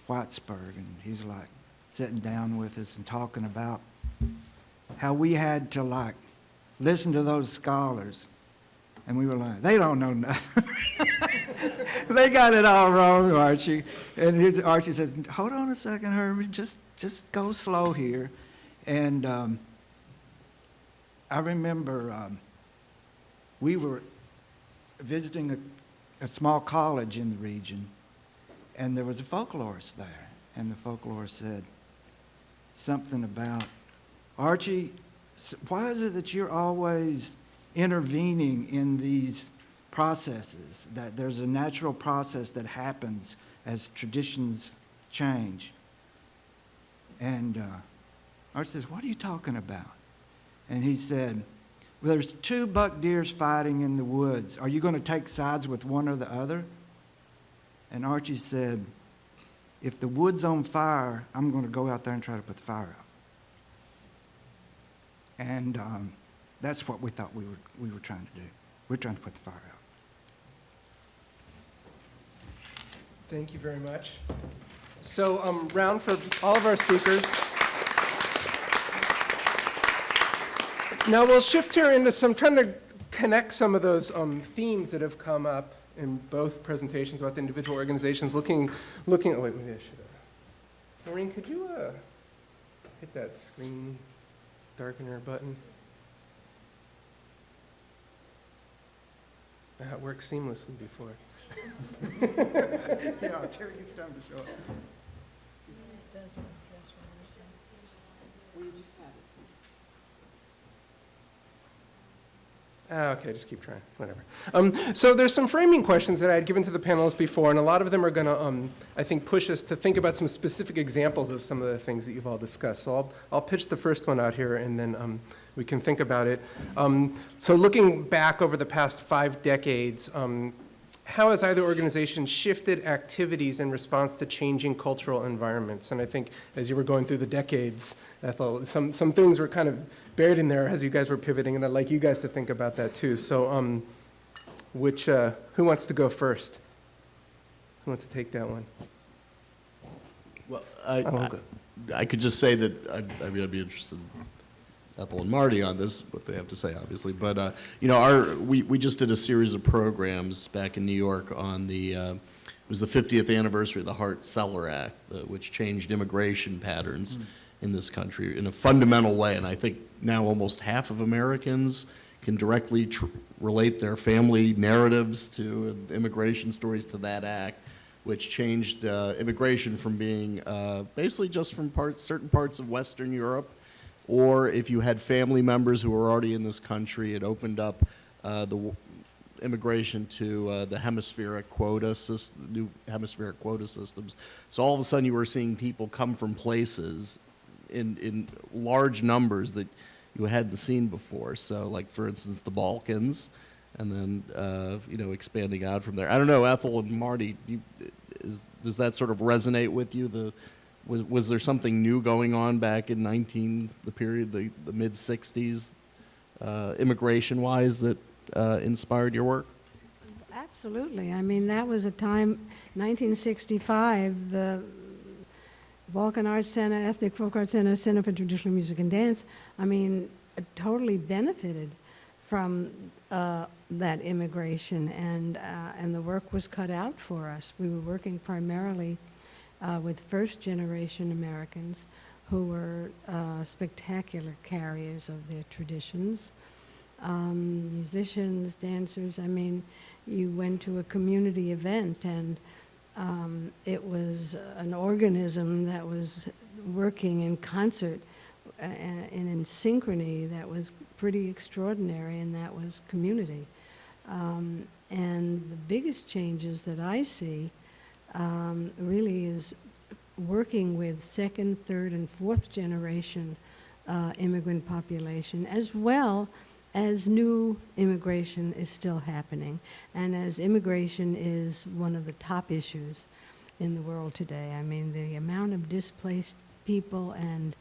G: Whitesburg, and he's like sitting down with us and talking about how we had to like listen to those scholars. And we were like, they don't know nothing. They got it all wrong, Archie. And Archie says, hold on a second, Herbie, just go slow here. And I remember we were visiting a small college in the region, and there was a folklorist there. And the folklorist said something about, Archie, why is it that you're always intervening in these processes, that there's a natural process that happens as traditions change? And Archie says, what are you talking about? And he said, well, there's two buck deers fighting in the woods. Are you going to take sides with one or the other? And Archie said, if the wood's on fire, I'm going to go out there and try to put the fire out. And that's what we thought we were trying to do. We're trying to put the fire out.
B: Thank you very much. So, round for all of our speakers. Now we'll shift here into trying to connect some of those themes that have come up in both presentations about the individual organizations. Looking. Oh wait, maybe I should have. Maureen, could you hit that screen darkener button? That worked seamlessly before.
G: Yeah, Terry gets time to show up.
B: Okay, just keep trying, whatever. So there's some framing questions that I had given to the panelists before, and a lot of them are going to, I think, push us to think about some specific examples of some of the things that you've all discussed. So I'll pitch the first one out here, and then we can think about it. So looking back over the past 5 decades, how has either organization shifted activities in response to changing cultural environments? And I think as you were going through the decades, Ethel, some things were kind of buried in there as you guys were pivoting, and I'd like you guys to think about that too. So who wants to go first? Who wants to take that one?
F: Well, I could just say that I'd be interested Ethel and Marty on this, what they have to say, obviously. But, you know, we just did a series of programs back in New York on it was the 50th anniversary of the Hart-Celler Act, which changed immigration patterns in this country in a fundamental way. And I think now almost half of Americans can directly relate their family narratives to immigration stories to that act, which changed immigration from being basically just from certain parts of Western Europe, or if you had family members who were already in this country, it opened up the immigration to the hemispheric quota new hemispheric quota systems. So all of a sudden you were seeing people come from places in large numbers that you hadn't seen before. So like, for instance, the Balkans, and then, you know, expanding out from there. I don't know, Ethel and Marty, does that sort of resonate with you? Was there something new going on back in the mid-60s, immigration-wise, that inspired your work?
E: Absolutely. I mean, that was a time, 1965, the Balkan Arts Center, Ethnic Folk Arts Center, Center for Traditional Music and Dance, I mean, totally benefited from that immigration, and the work was cut out for us. We were working primarily with first-generation Americans who were spectacular carriers of their traditions. Musicians, dancers. I mean, you went to a community event and it was an organism that was working in concert and in synchrony that was pretty extraordinary, and that was community. And the biggest changes that I see really is working with second, third, and fourth generation immigrant population, as well as new immigration is still happening, and as immigration is one of the top issues in the world today. I mean, the amount of displaced people and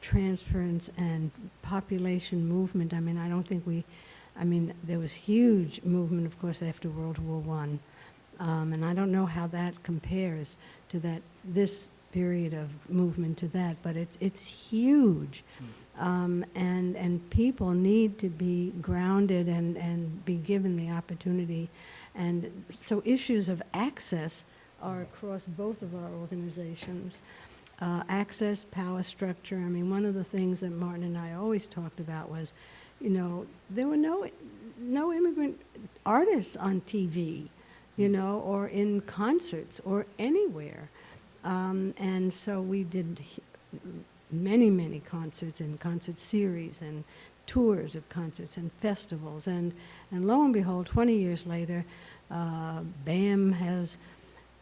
E: transference and population movement, I mean, I don't think there was huge movement, of course, after World War I, and I don't know how that compares to this period of movement to that, but it's huge. And people need to be grounded and be given the opportunity. And so issues of access are across both of our organizations. Access, power structure. I mean, one of the things that Martin and I always talked about was, you know, there were no immigrant artists on TV, you know, or in concerts or anywhere. And so we did many concerts and concert series and tours of concerts and festivals. And lo and behold, 20 years later, BAM has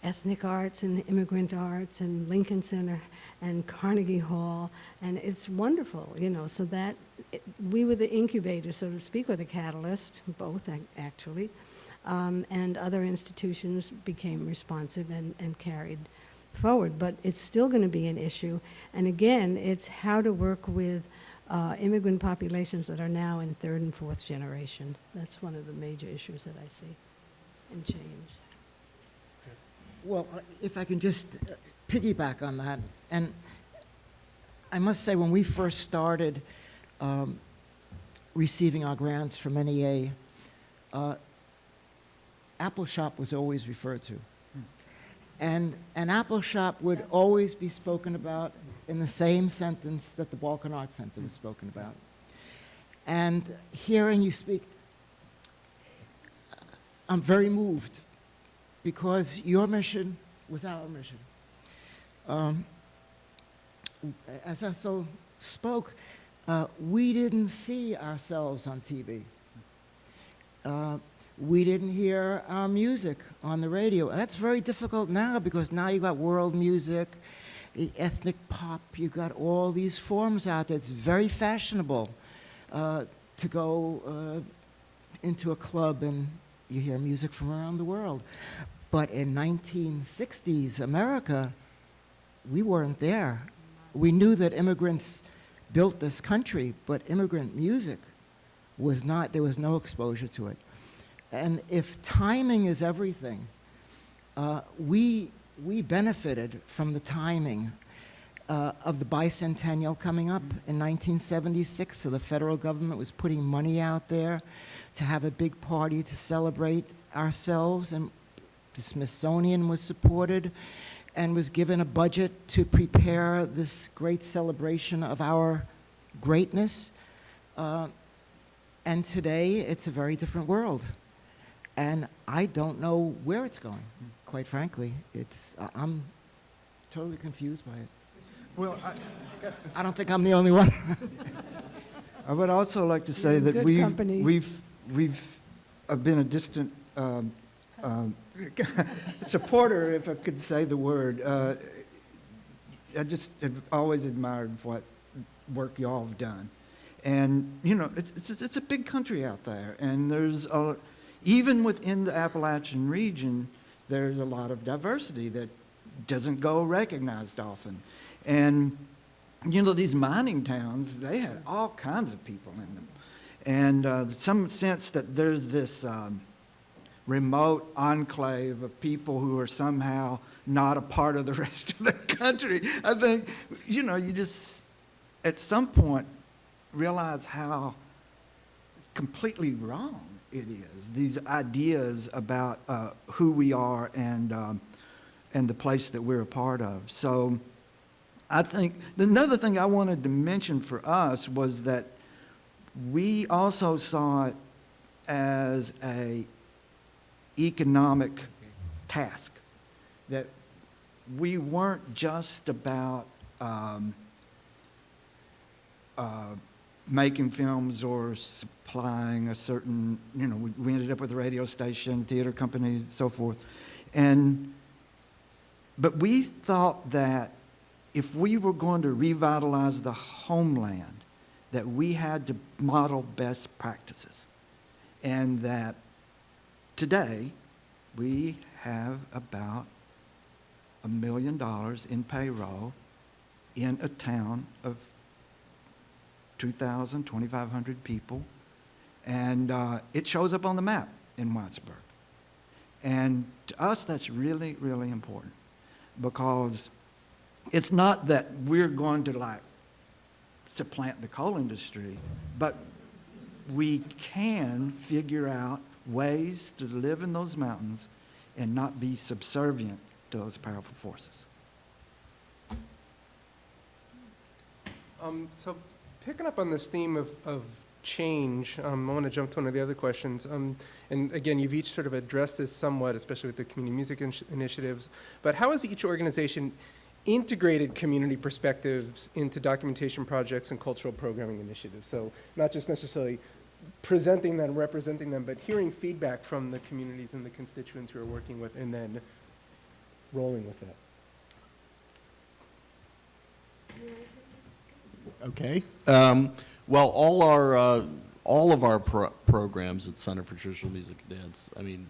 E: ethnic arts and immigrant arts and Lincoln Center and Carnegie Hall, and it's wonderful, you know, so that we were the incubator, so to speak, or the catalyst, both actually, and other institutions became responsive and carried forward, but it's still going to be an issue. And again, it's how to work with immigrant populations that are now in third and fourth generation. That's one of the major issues that I see in change.
C: Well, if I can just piggyback on that, and I must say, when we first started receiving our grants from NEA, Appalshop was always referred to. And Appalshop would always be spoken about in the same sentence that the Balkan Arts Center was spoken about. And hearing you speak, I'm very moved, because your mission was our mission. As Ethel spoke, we didn't see ourselves on TV. We didn't hear our music on the radio. That's very difficult now, because now you got world music, ethnic pop, you got all these forms out there. It's very fashionable to go into a club and you hear music from around the world. But in 1960s America, we weren't there. We knew that immigrants built this country, but immigrant music was not, there was no exposure to it. And if timing is everything, we benefited from the timing. of the bicentennial coming up in 1976. So the federal government was putting money out there to have a big party to celebrate ourselves, and the Smithsonian was supported and was given a budget to prepare this great celebration of our greatness. And today, it's a very different world. And I don't know where it's going, quite frankly. I'm totally confused by it.
G: Well,
C: I don't think I'm the only one.
G: I would also like to say
E: You're in
G: that
E: good company.
G: we've been a distant supporter, if I could say the word. I just have always admired what work y'all have done. And, you know, it's a big country out there. And there's, even within the Appalachian region, there's a lot of diversity that doesn't go recognized often. And, you know, these mining towns, they had all kinds of people in them. And some sense that there's this remote enclave of people who are somehow not a part of the rest of the country. I think, you know, you just, at some point, realize how completely wrong it is, these ideas about who we are and the place that we're a part of. So I think another thing I wanted to mention for us was that we also saw it as a economic task, that we weren't just about making films or supplying a certain, you know, we ended up with a radio station, theater company, so forth. But we thought that if we were going to revitalize the homeland, that we had to model best practices. And that today, we have about $1 million in payroll in a town of 2,000, 2,500 people. And it shows up on the map in Whitesburg. And to us, that's really, really important, because it's not that we're going to like supplant the coal industry, but we can figure out ways to live in those mountains and not be subservient to those powerful forces.
B: So picking up on this theme of change, I want to jump to one of the other questions. And again, you've each sort of addressed this somewhat, especially with the community music initiatives, but how has each organization integrated community perspectives into documentation projects and cultural programming initiatives? So not just necessarily presenting them, representing them, but hearing feedback from the communities and the constituents you're working with, and then rolling with that.
F: Okay. Well, all of our programs at Center for Traditional Music and Dance, I mean,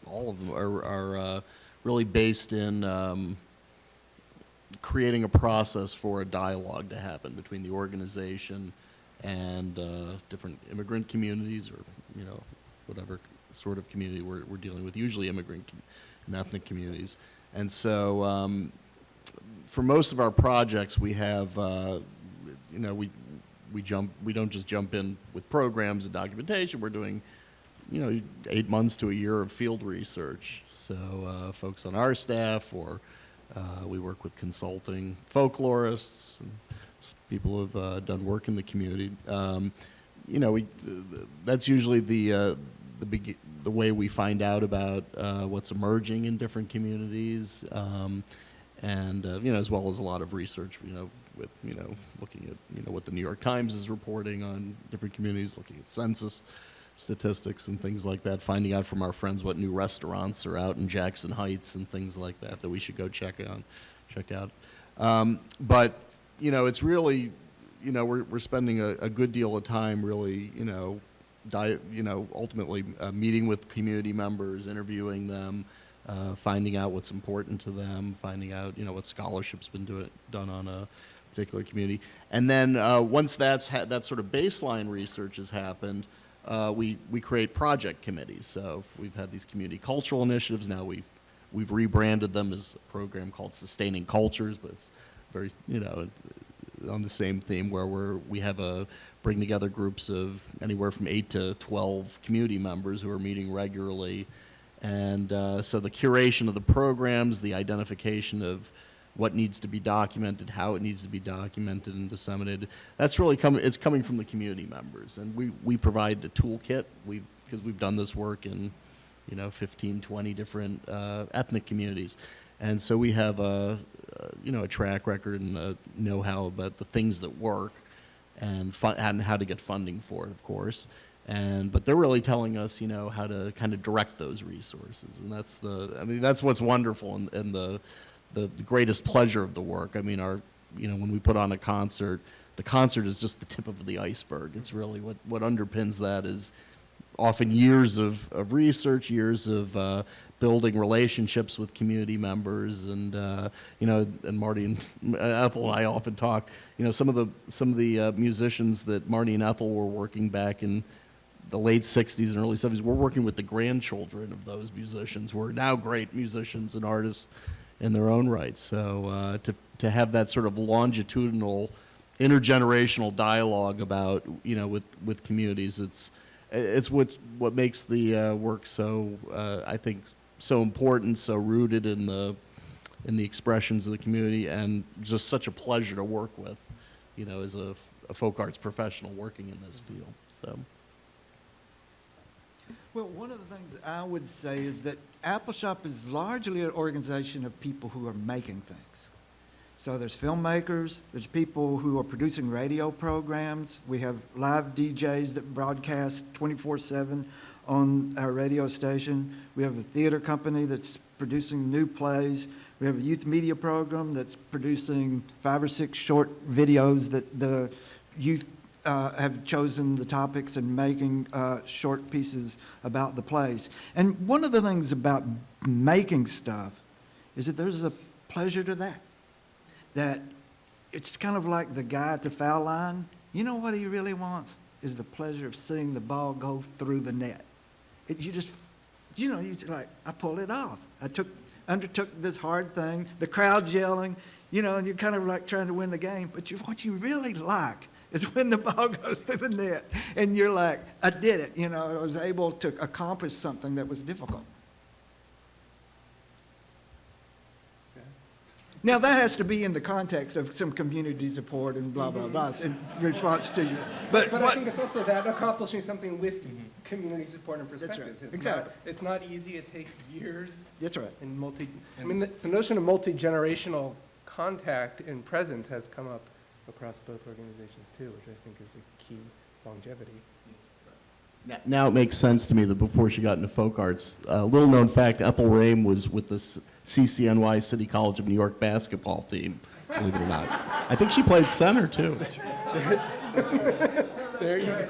F: all of them are really based in creating a process for a dialogue to happen between the organization and different immigrant communities, or, you know, whatever sort of community we're dealing with, usually immigrant and ethnic communities. And so for most of our projects, we have, you know, we don't just jump in with programs and documentation. We're doing, you know, 8 months to a year of field research. So folks on our staff, or we work with consulting folklorists and people who've done work in the community. You know, that's usually the way we find out about what's emerging in different communities, and you know, as well as a lot of research. You know, with, you know, looking at, what the New York Times is reporting on different communities, looking at census statistics and things like that, finding out from our friends what new restaurants are out in Jackson Heights and things like that we should go check out. But, you know, it's really, you know, we're spending a good deal of time really, ultimately meeting with community members, interviewing them, finding out what's important to them, finding out, what scholarship's been done on a particular community. And then once that sort of baseline research has happened, we create project committees. So we've had these community cultural initiatives. Now we've rebranded them as a program called Sustaining Cultures, but it's very, on the same theme where we have bring together groups of anywhere from 8 to 12 community members who are meeting regularly. And so the curation of the programs, the identification of what needs to be documented, how it needs to be documented and disseminated, that's really it's coming from the community members. And we provide a toolkit because we've done this work in 15, 20 different ethnic communities. And so we have a track record and a know-how about the things that work and how to get funding for it, of course. But they're really telling us, how to kind of direct those resources. And that's what's wonderful and the greatest pleasure of the work. I mean, when we put on a concert, the concert is just the tip of the iceberg. It's really what underpins that is often years of research, years of building relationships with community members, and and Marty and Ethel and I often talk. Some of the musicians that Marty and Ethel were working back in the late '60s and early '70s, we're working with the grandchildren of those musicians who are now great musicians and artists in their own right. So to have that sort of longitudinal, intergenerational dialogue about with communities, it's what makes the work so I think so important, so rooted in the expressions of the community, and just such a pleasure to work with, as a folk arts professional working in this field. So.
G: Well, one of the things I would say is that Appalshop is largely an organization of people who are making things. So there's filmmakers, there's people who are producing radio programs. We have live DJs that broadcast 24/7 on our radio station. We have a theater company that's producing new plays. We have a youth media program that's producing 5 or 6 short videos that the youth have chosen the topics and making short pieces about the plays. And one of the things about making stuff is that there's a pleasure to that. That it's kind of like the guy at the foul line. You know what he really wants is the pleasure of seeing the ball go through the net. You just like, I pulled it off. Undertook this hard thing. The crowd's yelling, and you're kind of like trying to win the game. But what you really like is when the ball goes through the net, and you're like, I did it. I was able to accomplish something that was difficult. Now, that has to be in the context of some community support and blah, blah, blah, in response to you. But
B: I think it's also that accomplishing something with community support and perspectives.
G: Right. Exactly.
B: It's not easy. It takes years.
G: That's right.
B: And the notion of multi-generational contact and presence has come up across both organizations, too, which I think is a key longevity.
F: Now it makes sense to me that before she got into folk arts, little known fact, Ethel Rame was with the CCNY City College of New York basketball team, believe it or not. I think she played center, too.
B: There you go.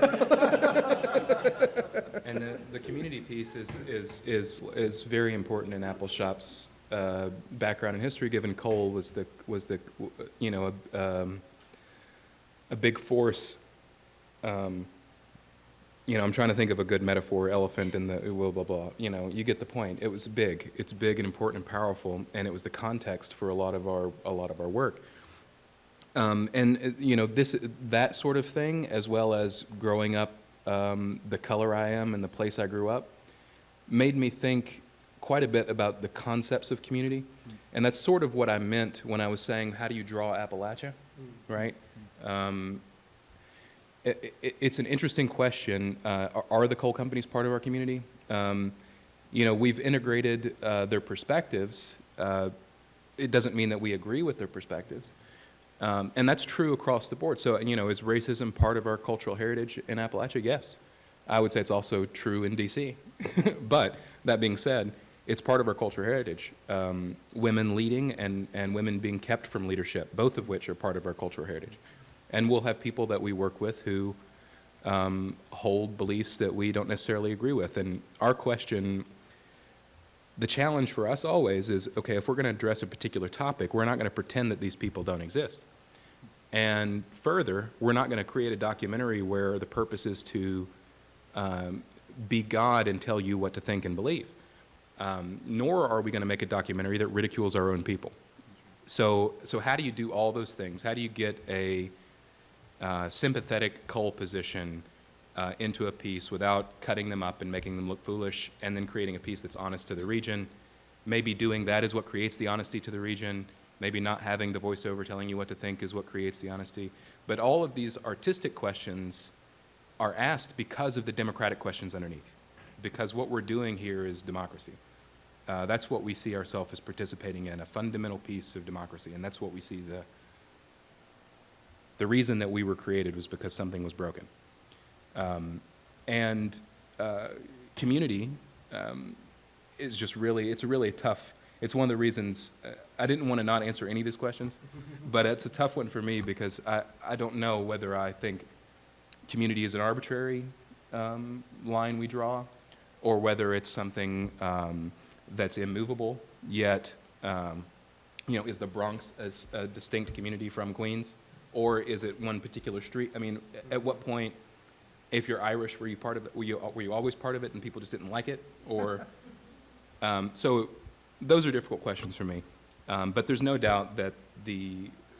H: And the community piece is very important in Appalshop's background and history, given Cole was a big force. I'm trying to think of a good metaphor, elephant in the blah, blah, blah. You get the point. It was big. It's big and important and powerful, and it was the context for a lot of our work. That sort of thing, as well as growing up, the color I am and the place I grew up, made me think quite a bit about the concepts of community. And that's sort of what I meant when I was saying, how do you draw Appalachia, right? It's an interesting question. Are the coal companies part of our community? We've integrated their perspectives. It doesn't mean that we agree with their perspectives. And that's true across the board. So, is racism part of our cultural heritage in Appalachia? Yes. I would say it's also true in D.C. But that being said, it's part of our cultural heritage. Women leading and women being kept from leadership, both of which are part of our cultural heritage. And we'll have people that we work with who hold beliefs that we don't necessarily agree with. And our question, the challenge for us always is, okay, if we're going to address a particular topic, we're not going to pretend that these people don't exist. And further, we're not going to create a documentary where the purpose is to be God and tell you what to think and believe. Nor are we going to make a documentary that ridicules our own people. So how do you do all those things? How do you get a sympathetic cull position into a piece without cutting them up and making them look foolish, and then creating a piece that's honest to the region? Maybe doing that is what creates the honesty to the region. Maybe not having the voiceover telling you what to think is what creates the honesty. But all of these artistic questions are asked because of the democratic questions underneath, because what we're doing here is democracy. That's what we see ourselves as participating in, a fundamental piece of democracy, and that's what we see the reason that we were created was because something was broken. Community is just really, it's really tough. It's one of the reasons I didn't want to not answer any of these questions, but it's a tough one for me because I don't know whether I think community is an arbitrary line we draw, or whether it's something that's immovable, yet, is the Bronx a distinct community from Queens? Or is it one particular street? I mean, at what point, if you're Irish, were you part of it? Were you always part of it and people just didn't like it? Or, so those are difficult questions for me. But there's no doubt that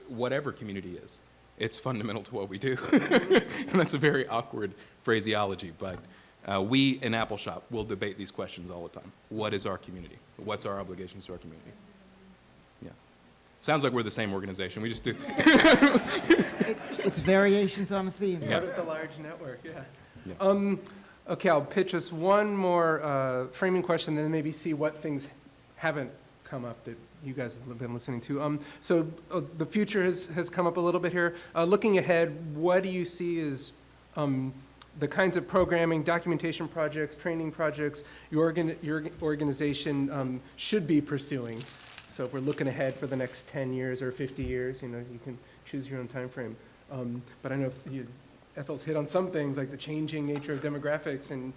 H: whatever community is, it's fundamental to what we do. And that's a very awkward phraseology, but we in Appalshop will debate these questions all the time. What is our community? What's our obligations to our community? Yeah. Sounds like we're the same organization. We just do.
C: It's variations on a theme.
B: Part of the large network, yeah. Okay, I'll pitch us one more framing question, then maybe see what things haven't come up that you guys have been listening to. So the future has come up a little bit here. Looking ahead, what do you see as the kinds of programming, documentation projects, training projects your organization should be pursuing? So if we're looking ahead for the next 10 years or 50 years, you can choose your own time frame. But I know Ethel's hit on some things like the changing nature of demographics and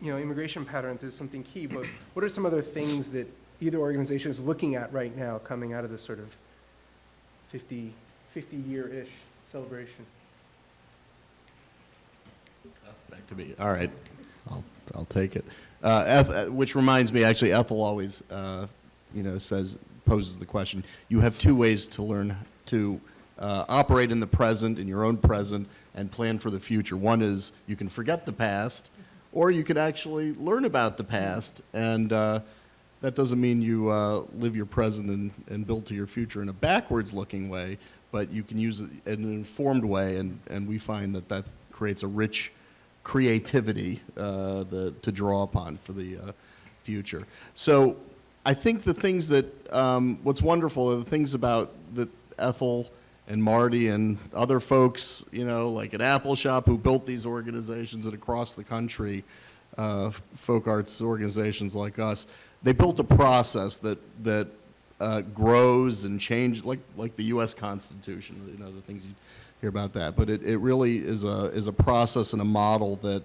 B: immigration patterns is something key. But what are some other things that either organization is looking at right now coming out of this sort of 50-year-ish celebration?
F: Back to me. All right, I'll take it. Which reminds me, actually, Ethel always, poses the question. You have two ways to learn to operate in the present, in your own present, and plan for the future. One is you can forget the past, or you could actually learn about the past, and that doesn't mean you live your present and build to your future in a backwards-looking way, but you can use it in an informed way, and we find that creates a rich creativity to draw upon for the future. So I think the things that, what's wonderful are the things about that Ethel and Marty and other folks, like at Appalshop who built these organizations and across the country, folk arts organizations like us, they built a process that grows and changes, like the U.S. Constitution, the things you hear about that. But it really is a process and a model that,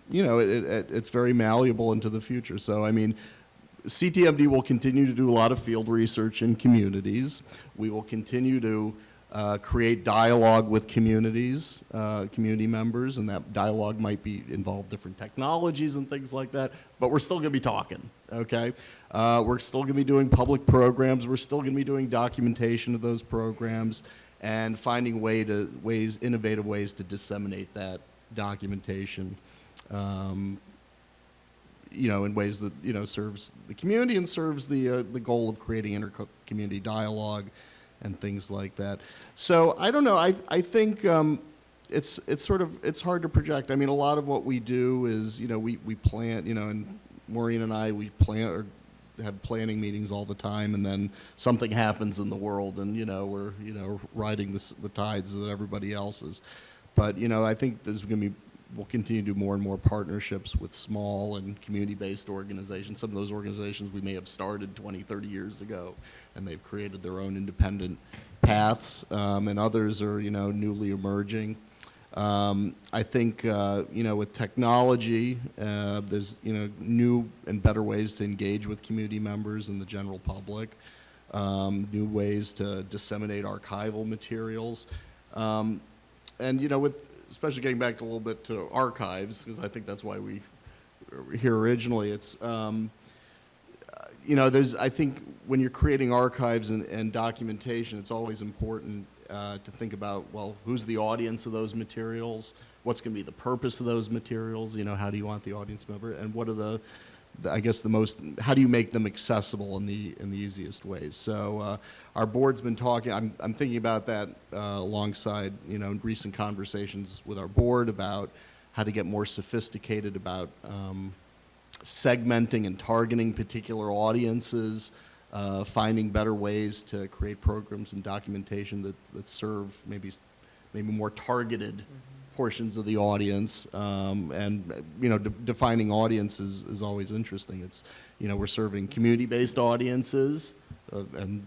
F: it's very malleable into the future. So, I mean, CTMD will continue to do a lot of field research in communities. We will continue to create dialogue with communities, community members, and that dialogue might involve different technologies and things like that, but we're still going to be talking, okay? We're still going to be doing public programs. We're still going to be doing documentation of those programs and finding innovative ways to disseminate that documentation, in ways that, serves the community and serves the goal of creating inter-community dialogue and things like that. So I don't know. I think it's hard to project. I mean, a lot of what we do is we plan. And Maureen and I we plan or have planning meetings all the time, and then something happens in the world, and we're riding the tides that everybody else is. But I think we'll continue to do more and more partnerships with small and community-based organizations. Some of those organizations we may have started 20, 30 years ago, and they've created their own independent paths, and others are, newly emerging. I think, with technology, there's, new and better ways to engage with community members and the general public, new ways to disseminate archival materials. And, especially getting back a little bit to archives, because I think that's why we were here originally. It's, I think when you're creating archives and documentation, it's always important to think about, well, who's the audience of those materials? What's going to be the purpose of those materials? How do you want the audience member? And what are how do you make them accessible in the easiest ways? So our board's been talking, I'm thinking about that alongside, recent conversations with our board about how to get more sophisticated about segmenting and targeting particular audiences, finding better ways to create programs and documentation that serve maybe more targeted portions of the audience, and defining audiences is always interesting. It's we're serving community-based audiences, and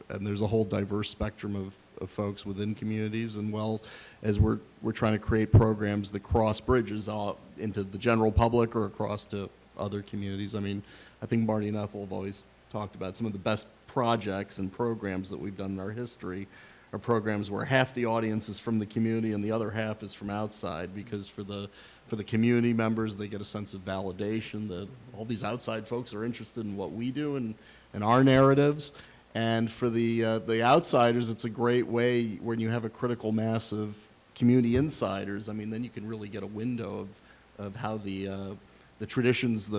F: there's a whole diverse spectrum of folks within communities, and as we're trying to create programs that cross bridges into the general public or across to other communities. I mean, I think Marty and Ethel have always talked about some of the best projects and programs that we've done in our history are programs where half the audience is from the community and the other half is from outside, because for the community members, they get a sense of validation that all these outside folks are interested in what we do and our narratives. And for the outsiders, it's a great way when you have a critical mass of community insiders. I mean, then you can really get a window of how the traditions,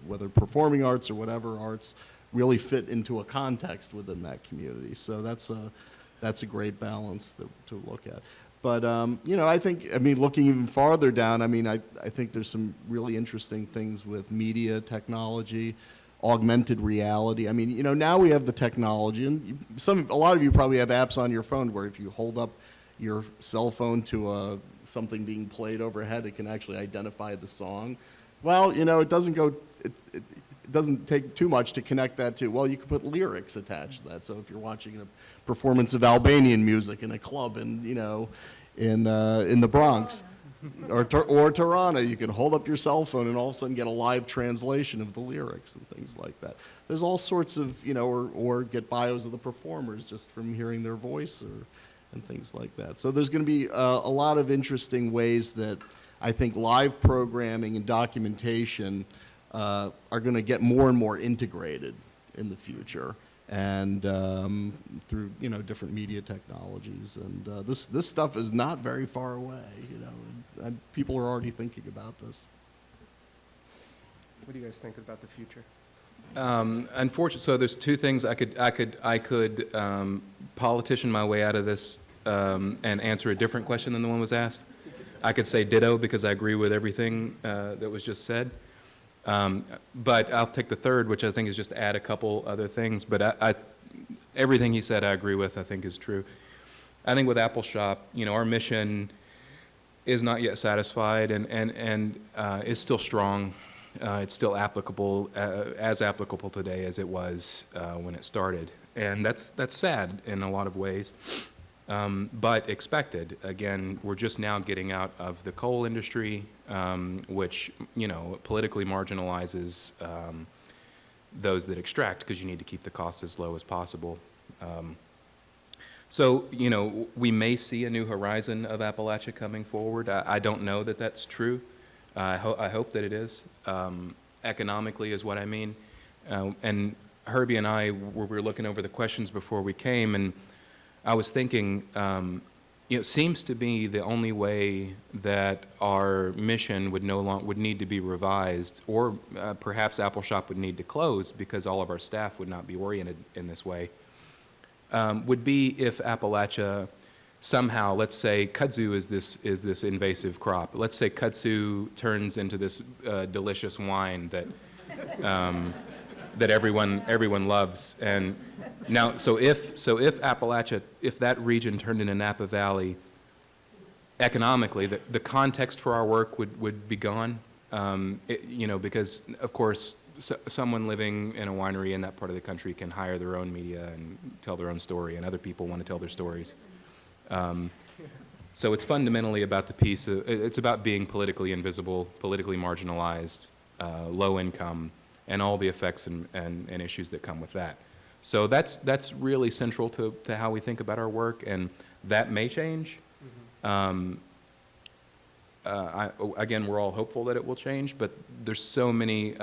F: whether performing arts or whatever arts, really fit into a context within that community. So that's a great balance to look at. But, I think, looking even farther down, I think there's some really interesting things with media technology, augmented reality. Now we have the technology, and a lot of you probably have apps on your phone where if you hold up your cell phone to something being played overhead, it can actually identify the song. Well, it doesn't take too much to connect that to, well, you can put lyrics attached to that. So if you're watching a performance of Albanian music in a club in the Bronx or Tirana, you can hold up your cell phone and all of a sudden get a live translation of the lyrics and things like that. There's all sorts of, or get bios of the performers just from hearing their voice and things like that. So there's going to be a lot of interesting ways that I think live programming and documentation are going to get more and more integrated in the future, and through different media technologies. And this stuff is not very far away, and people are already thinking about this.
B: What do you guys think about the future?
H: Unfortunately, so there's two things I could politician my way out of this and answer a different question than the one was asked. I could say ditto because I agree with everything that was just said. But I'll take the third, which I think is just to add a couple other things. But everything he said I agree with, I think is true. I think with Appalshop, our mission is not yet satisfied and is still strong. It's still applicable, as applicable today as it was when it started. And that's sad in a lot of ways, but expected. Again, we're just now getting out of the coal industry, which, politically marginalizes those that extract because you need to keep the costs as low as possible. So, we may see a new horizon of Appalachia coming forward. I don't know that that's true. I hope that it is. Economically is what I mean. And Herbie and I we were looking over the questions before we came, and I was thinking, it seems to be the only way that our mission would need to be revised, or perhaps Appalshop would need to close because all of our staff would not be oriented in this way, would be if Appalachia somehow, let's say kudzu is this invasive crop. Let's say kudzu turns into this delicious wine that that everyone loves. And now, so if Appalachia, if that region turned into Napa Valley, economically, the context for our work would be gone. Because of course someone living in a winery in that part of the country can hire their own media and tell their own story, and other people want to tell their stories. So it's fundamentally about the piece it's about being politically invisible, politically marginalized, low income, and all the effects and issues that come with that. So that's really central to how we think about our work, and that may change. Again, we're all hopeful that it will change, but there's so many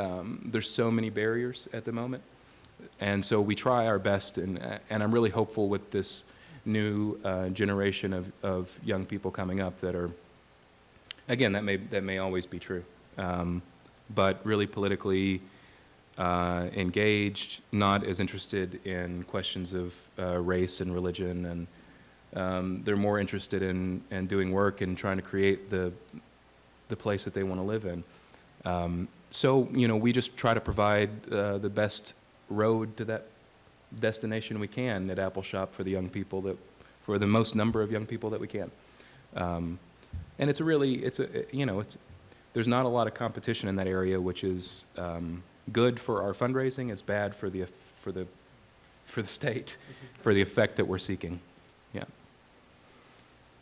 H: barriers at the moment. And so we try our best, and I'm really hopeful with this new generation of young people coming up that are, again, that may always be true, but really politically engaged, not as interested in questions of race and religion, and they're more interested in doing work and trying to create the place that they want to live in. So, we just try to provide the best road to that destination we can at Appalshop for the young people for the most number of young people that we can. And there's not a lot of competition in that area, which is good for our fundraising. It's bad for the state, for the effect that we're seeking. Yeah.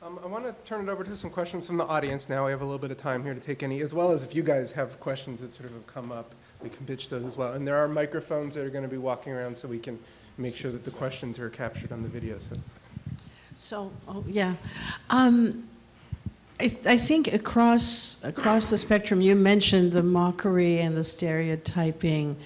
B: I want to turn it over to some questions from the audience now. We have a little bit of time here to take any, as well as if you guys have questions that sort of have come up, we can pitch those as well. And there are microphones that are going to be walking around so we can make sure that the questions are captured on the video.
I: I think across the spectrum, you mentioned the mockery and the stereotyping,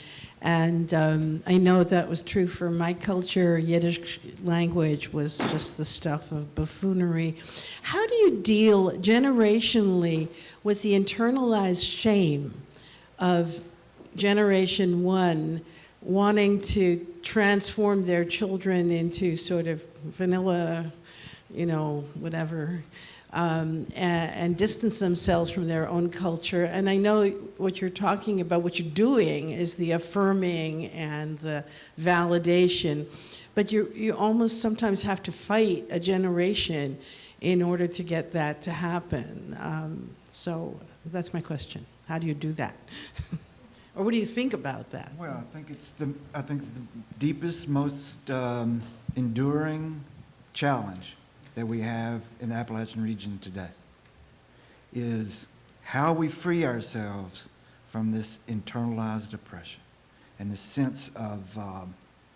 I: and I know that was true for my culture. Yiddish language was just the stuff of buffoonery. How do you deal generationally with the internalized shame of Generation 1 wanting to transform their children into sort of vanilla, whatever, and distance themselves from their own culture? And I know what you're talking about, what you're doing is the affirming and the validation, but you almost sometimes have to fight a generation in order to get that to happen. So that's my question. How do you do that? Or what do you think about that?
G: Well, I think it's the deepest, most enduring challenge that we have in the Appalachian region today is how we free ourselves from this internalized oppression and the sense of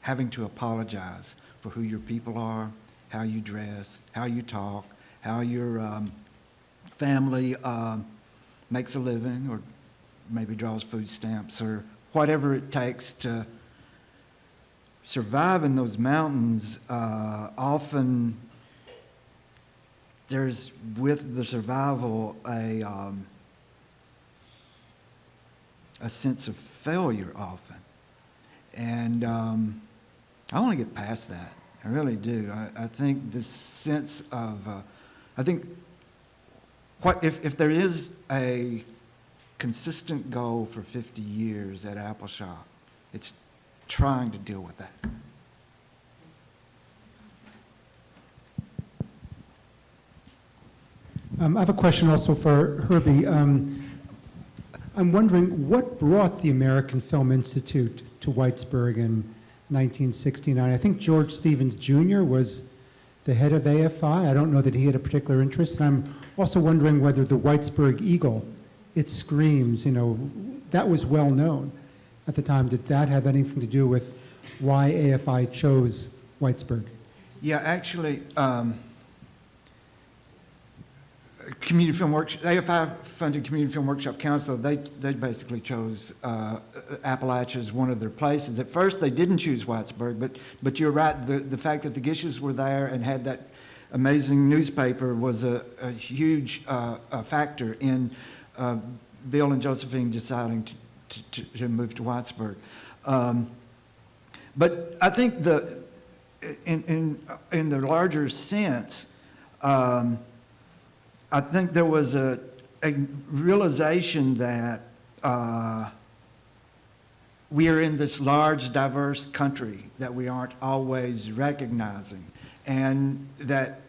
G: having to apologize for who your people are, how you dress, how you talk, how your family makes a living or maybe draws food stamps or whatever it takes to survive in those mountains. Often there's, with the survival, a sense of failure often. And I want to get past that. I really do. I think this sense of, I think if there is a consistent goal for 50 years at Appalshop, it's trying to deal with that.
J: I have a question also for Herbie. I'm wondering what brought the American Film Institute to Whitesburg in 1969. I think George Stevens Jr. was the head of AFI. I don't know that he had a particular interest. And I'm also wondering whether the Whitesburg Eagle, it screams, that was well known at the time. Did that have anything to do with why AFI chose Whitesburg?
G: Yeah, actually, Community Film Workshop, AFI funded Community Film Workshop Council. They basically chose Appalachia as one of their places. At first, they didn't choose Whitesburg, but you're right. The fact that the Gishes were there and had that amazing newspaper was a huge factor in Bill and Josephine deciding to move to Whitesburg. But I think in the larger sense, I think there was a realization that we are in this large, diverse country that we aren't always recognizing, and that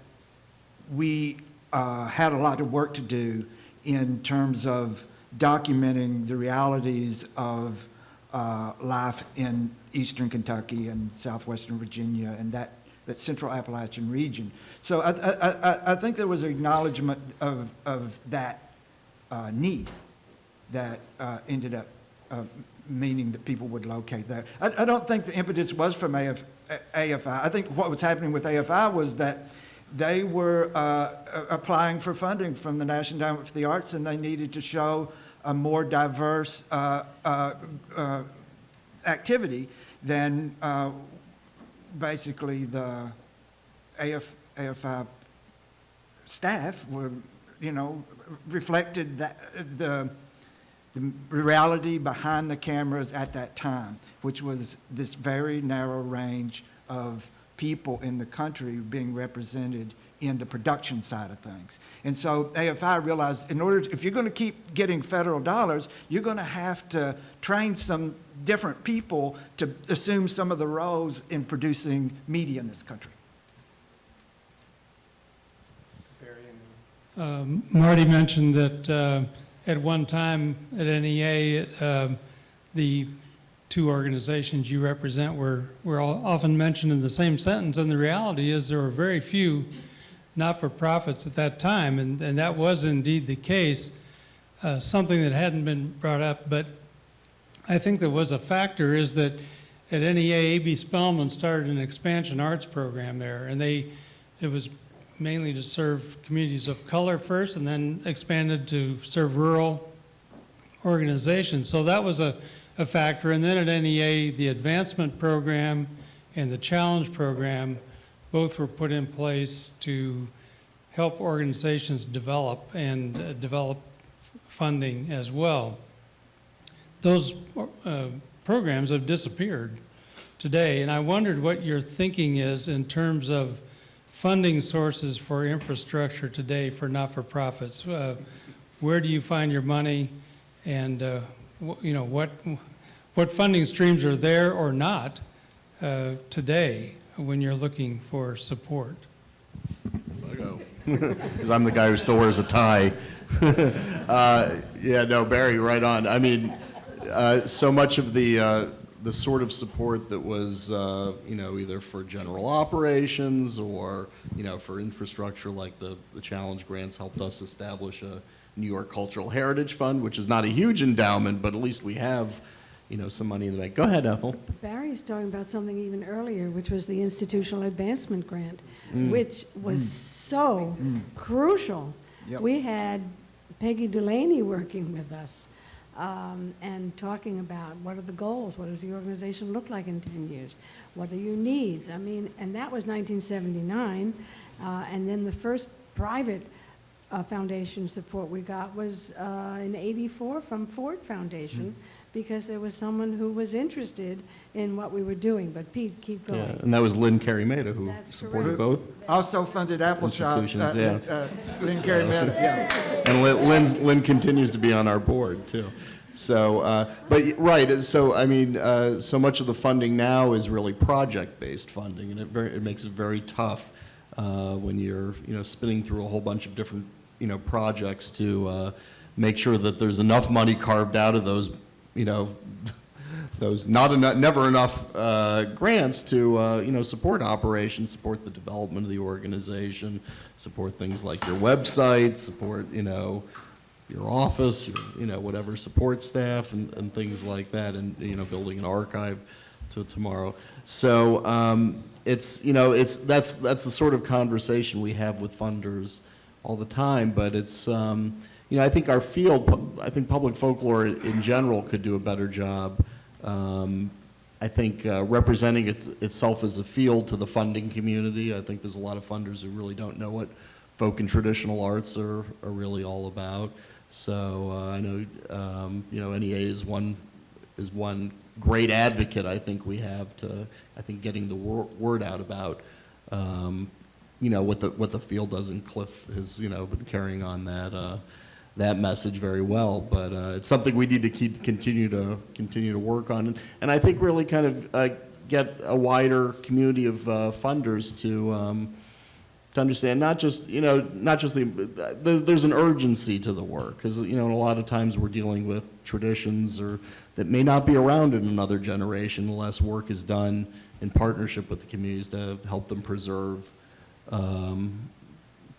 G: we had a lot of work to do in terms of documenting the realities of life in eastern Kentucky and southwestern Virginia and that central Appalachian region. So I think there was an acknowledgement of that need that ended up meaning that people would locate there. I don't think the impetus was from AFI. I think what was happening with AFI was that they were applying for funding from the National Endowment for the Arts, and they needed to show a more diverse activity then basically the AFI staff were, reflected that the reality behind the cameras at that time, which was this very narrow range of people in the country being represented in the production side of things. And so AFI realized if you're going to keep getting federal dollars, you're going to have to train some different people to assume some of the roles in producing media in this country.
K: Marty mentioned that at one time at NEA, the two organizations you represent were all often mentioned in the same sentence, and the reality is there were very few not-for-profits at that time, and that was indeed the case, something that hadn't been brought up, but I think there was a factor is that at NEA, A.B. Spellman started an expansion arts program there, and it was mainly to serve communities of color first, and then expanded to serve rural organizations. So that was a factor. And then at NEA, the advancement program and the challenge program both were put in place to help organizations develop and develop funding as well. Those programs have disappeared today, and I wondered what your thinking is in terms of funding sources for infrastructure today for not-for-profits. Where do you find your money, and what funding streams are there or not today when you're looking for support?
F: I go because I'm the guy who still wears a tie. Yeah, no, Barry, right on. I mean, so much of the sort of support that was, either for general operations or, for infrastructure, like the challenge grants helped us establish a New York Cultural Heritage Fund, which is not a huge endowment, but at least we have, some money in the bank. Go ahead, Ethel.
E: Barry is talking about something even earlier, which was the Institutional Advancement Grant, which was so crucial.
G: Yep.
E: We had Peggy Delaney working with us. And talking about what are the goals, what does the organization look like in 10 years, what are your needs? I mean, and that was 1979, and then the first private foundation support we got was in '84 from Ford Foundation, because there was someone who was interested in what we were doing. But Pete, keep going.
F: Yeah, and that was Lynn Carey-Maida who
E: That's
F: supported
E: correct.
F: both.
G: Also funded Appalshop.
F: Institutions, yeah.
G: Lynn Carey-Maida, yeah.
F: And Lynn continues to be on our board, too. So, but right, so I mean, so much of the funding now is really project-based funding, and it makes it very tough when you're, spinning through a whole bunch of different, projects to make sure that there's enough money carved out of those, those never enough grants to, support operations, support the development of the organization, support things like your website, support, your office, your, whatever support staff and things like that, and, building an archive to tomorrow. So that's the sort of conversation we have with funders all the time, but it's, I think our field, I think public folklore in general could do a better job. I think representing itself as a field to the funding community. I think there's a lot of funders who really don't know what folk and traditional arts are really all about. So I know NEA is one great advocate I think we have to getting the word out about what the field does, and Cliff has been carrying on that message very well. But it's something we need to continue to work on, and I think really kind of get a wider community of funders to understand not just there's an urgency to the work, because a lot of times we're dealing with traditions that may not be around in another generation unless work is done in partnership with the communities to help them preserve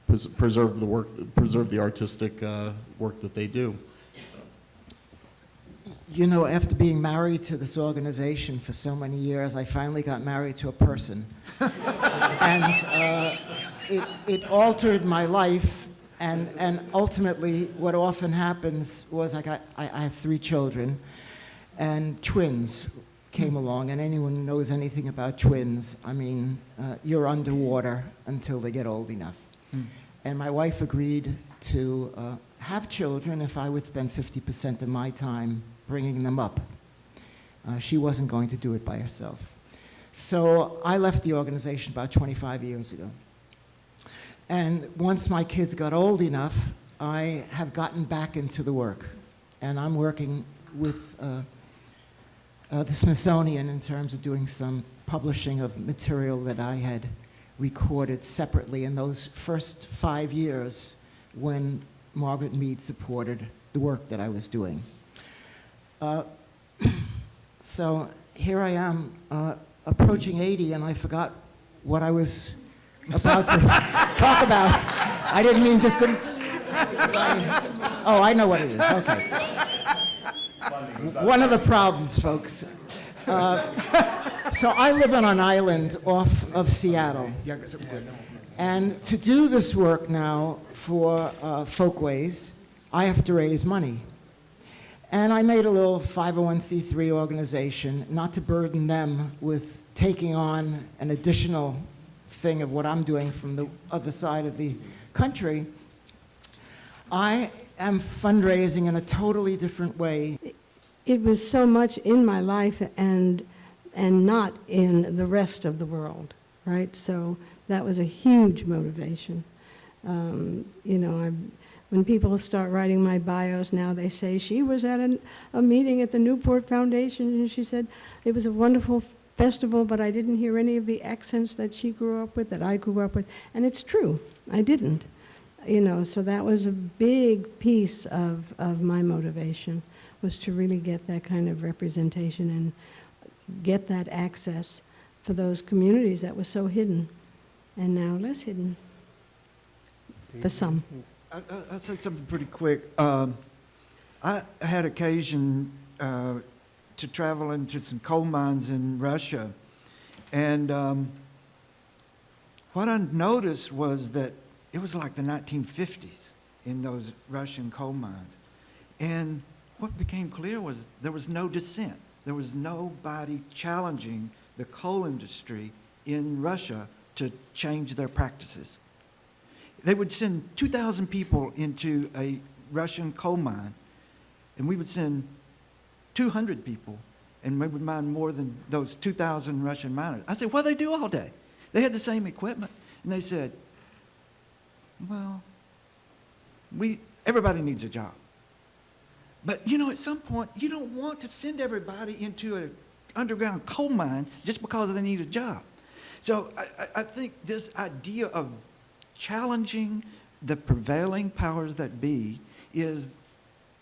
F: the artistic work that they do.
C: After being married to this organization for so many years, I finally got married to a person. And it altered my life, and ultimately what often happens was I had 3 children, and twins came along, and anyone who knows anything about twins, I mean, you're underwater until they get old enough. And my wife agreed to have children if I would spend 50% of my time bringing them up. She wasn't going to do it by herself. So I left the organization about 25 years ago. And once my kids got old enough, I have gotten back into the work. And I'm working with the Smithsonian in terms of doing some publishing of material that I had recorded separately in those first 5 years when Margaret Mead supported the work that I was doing. So here I am, approaching 80, and I forgot what I was about to talk about. I didn't mean to oh, I know what it is, okay. One of the problems, folks. So I live on an island off of Seattle. And to do this work now for Folkways, I have to raise money. And I made a little 501c3 organization, not to burden them with taking on an additional thing of what I'm doing from the other side of the country. I am fundraising in a totally different way.
E: It was so much in my life and not in the rest of the world, right? So that was a huge motivation. You know, when people start writing my bios now, they say, she was at a meeting at the Newport Foundation, and she said, it was a wonderful festival, but I didn't hear any of the accents that she grew up with, that I grew up with. And it's true, I didn't. You know, so that was a big piece of my motivation, was to really get that kind of representation and get that access for those communities that was so hidden, and now less hidden for some.
G: I'll say something pretty quick. I had occasion to travel into some coal mines in Russia, and what I noticed was that it was like the 1950s in those Russian coal mines. And what became clear was there was no dissent. There was nobody challenging the coal industry in Russia to change their practices. They would send 2,000 people into a Russian coal mine, and we would send 200 people, and we would mine more than those 2,000 Russian miners. I said, what do they do all day? They had the same equipment. And they said, well, everybody needs a job. But, you know, at some point, you don't want to send everybody into an underground coal mine just because they need a job. So I think this idea of challenging the prevailing powers that be is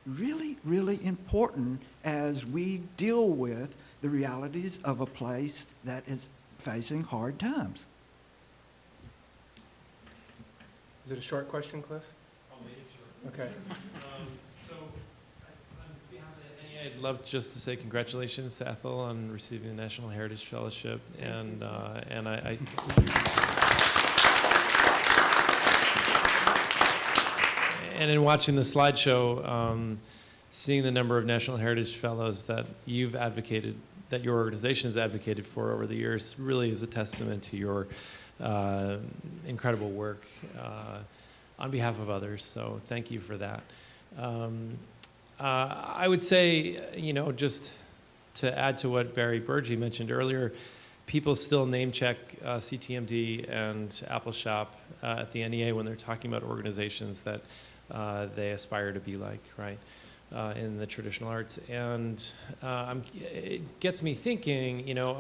G: really, really important as we deal with the realities of a place that is facing hard times.
B: Is it a short question, Cliff?
L: I'll make it short.
B: Okay.
L: So, on behalf of the NEA, I'd love just to say congratulations to Ethel on receiving the National Heritage Fellowship, and I and in watching the slideshow, seeing the number of National Heritage Fellows that you've advocated, that your organization has advocated for over the years, really is a testament to your incredible work on behalf of others. So thank you for that. I would say, you know, just to add to what Barry Burgee mentioned earlier, people still name check CTMD and Appalshop at the NEA when they're talking about organizations that they aspire to be like, right, in the traditional arts. And it gets me thinking, you know,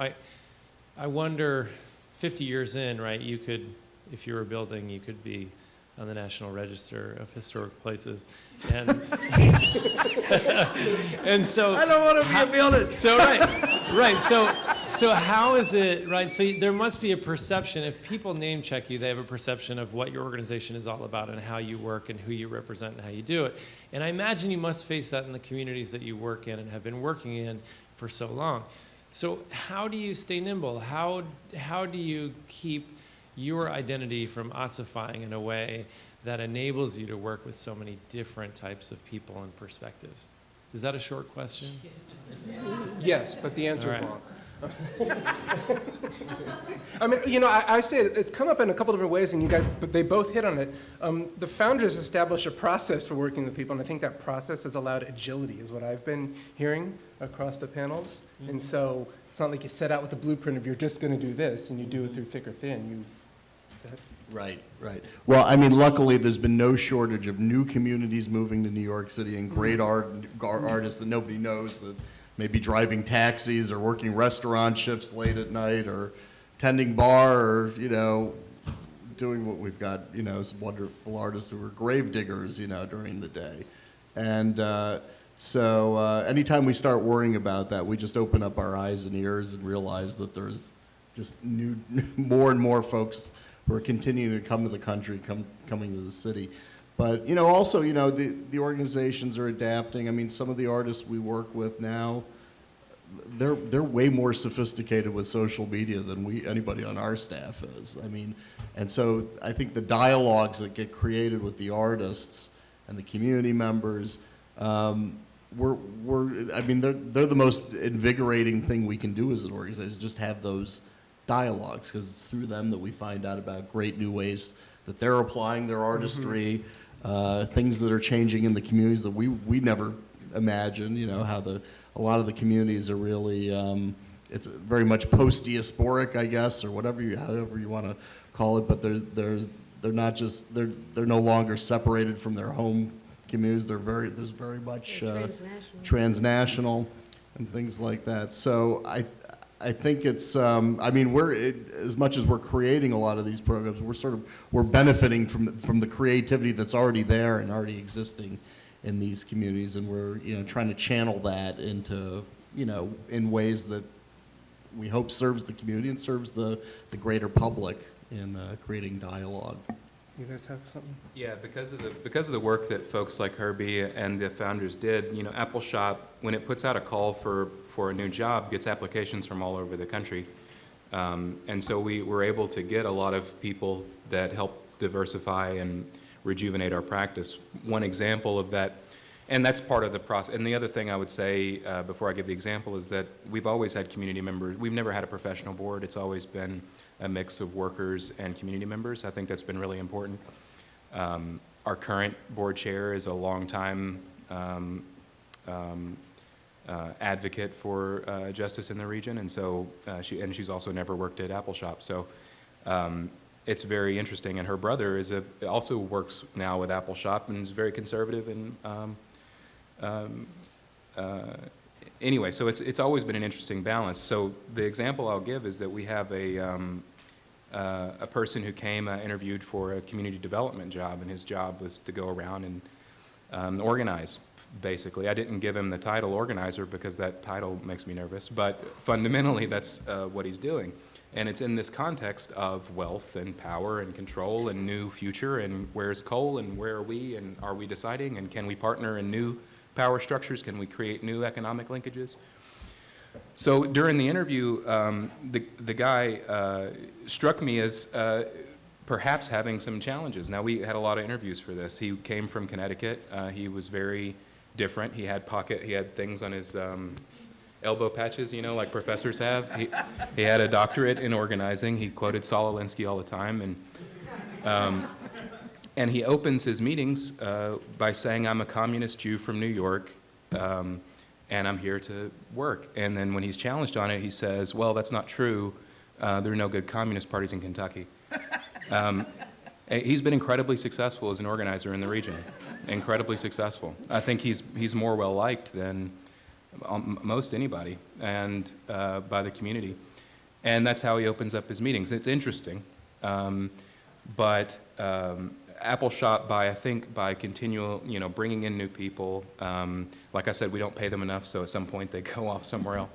L: I wonder, 50 years in, right, you could, if you were building, you could be on the National Register of Historic Places. And, and so...
G: I don't want to be a building.
L: So, right. So how is it, right, so there must be a perception, if people name check you, they have a perception of what your organization is all about and how you work and who you represent and how you do it. And I imagine you must face that in the communities that you work in and have been working in for so long. So how do you stay nimble? How do you keep your identity from ossifying in a way that enables you to work with so many different types of people and perspectives? Is that a short question?
B: Yes, but the answer is
L: All
B: long. I mean, you know, I say it's come up in a couple different ways, and you guys, but they both hit on it. The founders established a process for working with people, and I think that process has allowed agility, is what I've been hearing across the panels. And so it's not like you set out with a blueprint of you're just going to do this, and you do it through thick or thin.
F: Right, right. Well, I mean, luckily, there's been no shortage of new communities moving to New York City and great artists that nobody knows that may be driving taxis or working restaurant shifts late at night or tending bar or, you know, doing what we've got, you know, some wonderful artists who are grave diggers, you know, during the day. And so anytime we start worrying about that, we just open up our eyes and ears and realize that there's just more and more folks who are continuing to come to the country, coming to the city. But, you know, also, you know, the organizations are adapting. I mean, some of the artists we work with now, they're way more sophisticated with social media than anybody on our staff is. I mean, and so I think the dialogues that get created with the artists and the community members, I mean, they're the most invigorating thing we can do as an organization, is just have those dialogues, because it's through them that we find out about great new ways that they're applying their artistry, things that are changing in the communities that we never imagined, you know, how a lot of the communities are really, it's very much post-diasporic, I guess, or however you want to call it, but they're not just, they're no longer separated from their home communities. There's very much transnational and things like that. So I think it's, I mean, as much as we're creating a lot of these programs, we're benefiting from the creativity that's already there and already existing in these communities, and we're, you know, trying to channel that into, you know, in ways that we hope serves the community and serves the greater public in creating dialogue.
B: You guys have something?
H: Yeah, because of the work that folks like Herbie and the founders did, you know, Appalshop, when it puts out a call for a new job, gets applications from all over the country. And so we were able to get a lot of people that help diversify and rejuvenate our practice. One example of that, and that's part of the process. And the other thing I would say before I give the example is that we've always had community members. We've never had a professional board. It's always been a mix of workers and community members. I think that's been really important. Our current board chair is a longtime advocate for justice in the region, and so she's also never worked at Appalshop. So it's very interesting. And her brother also works now with Appalshop and is very conservative. And anyway, so it's always been an interesting balance. So the example I'll give is that we have a person who came interviewed for a community development job, and his job was to go around and organize. Basically, I didn't give him the title organizer because that title makes me nervous, but fundamentally that's what he's doing. And it's in this context of wealth and power and control and new future, and where's coal and where are we, and are we deciding, and can we partner in new power structures? Can we create new economic linkages? So during the interview, the guy struck me as perhaps having some challenges. Now, we had a lot of interviews for this. He came from Connecticut. He was very different. He had things on his elbow patches, you know, like professors have. He had a doctorate in organizing. He quoted Saul Alinsky all the time. And he opens his meetings by saying, I'm a communist Jew from New York, and I'm here to work. And then when he's challenged on it, he says, well, that's not true. There are no good communist parties in Kentucky. He's been incredibly successful as an organizer in the region, incredibly successful. I think he's more well-liked than most anybody, and by the community. And that's how he opens up his meetings. It's interesting. But Appalshop, by continual, you know, bringing in new people, like I said, we don't pay them enough, so at some point they go off somewhere else.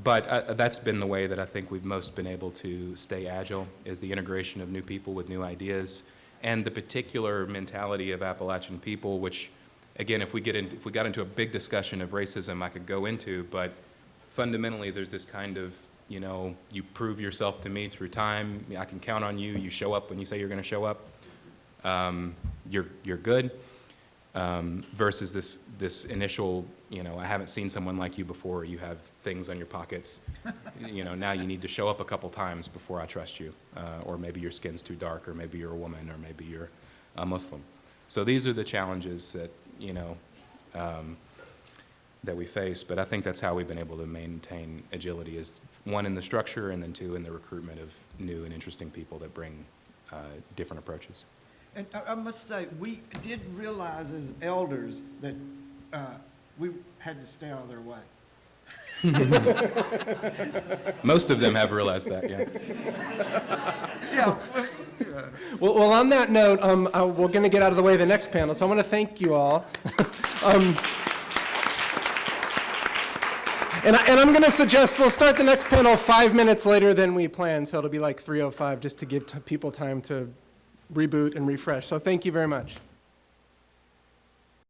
H: But that's been the way that I think we've most been able to stay agile, is the integration of new people with new ideas, and the particular mentality of Appalachian people, which, again, if we got into a big discussion of racism, I could go into, but fundamentally there's this kind of, you know, you prove yourself to me through time, I can count on you, you show up when you say you're going to show up, you're good. versus this initial, I haven't seen someone like you before, you have things on your pockets, now you need to show up a couple times before I trust you, or maybe your skin's too dark, or maybe you're a woman, or maybe you're a Muslim. So these are the challenges that, that we face, but I think that's how we've been able to maintain agility, is one, in the structure, and then two, in the recruitment of new and interesting people that bring different approaches.
G: And I must say, we did realize as elders that we had to stay out of their way.
H: Most of them have realized that, yeah.
G: Yeah.
B: Well, on that note, we're going to get out of the way of the next panel, so I want to thank you all. And I'm going to suggest we'll start the next panel 5 minutes later than we planned, so it'll be like 3:05, just to give people time to reboot and refresh. So thank you very much.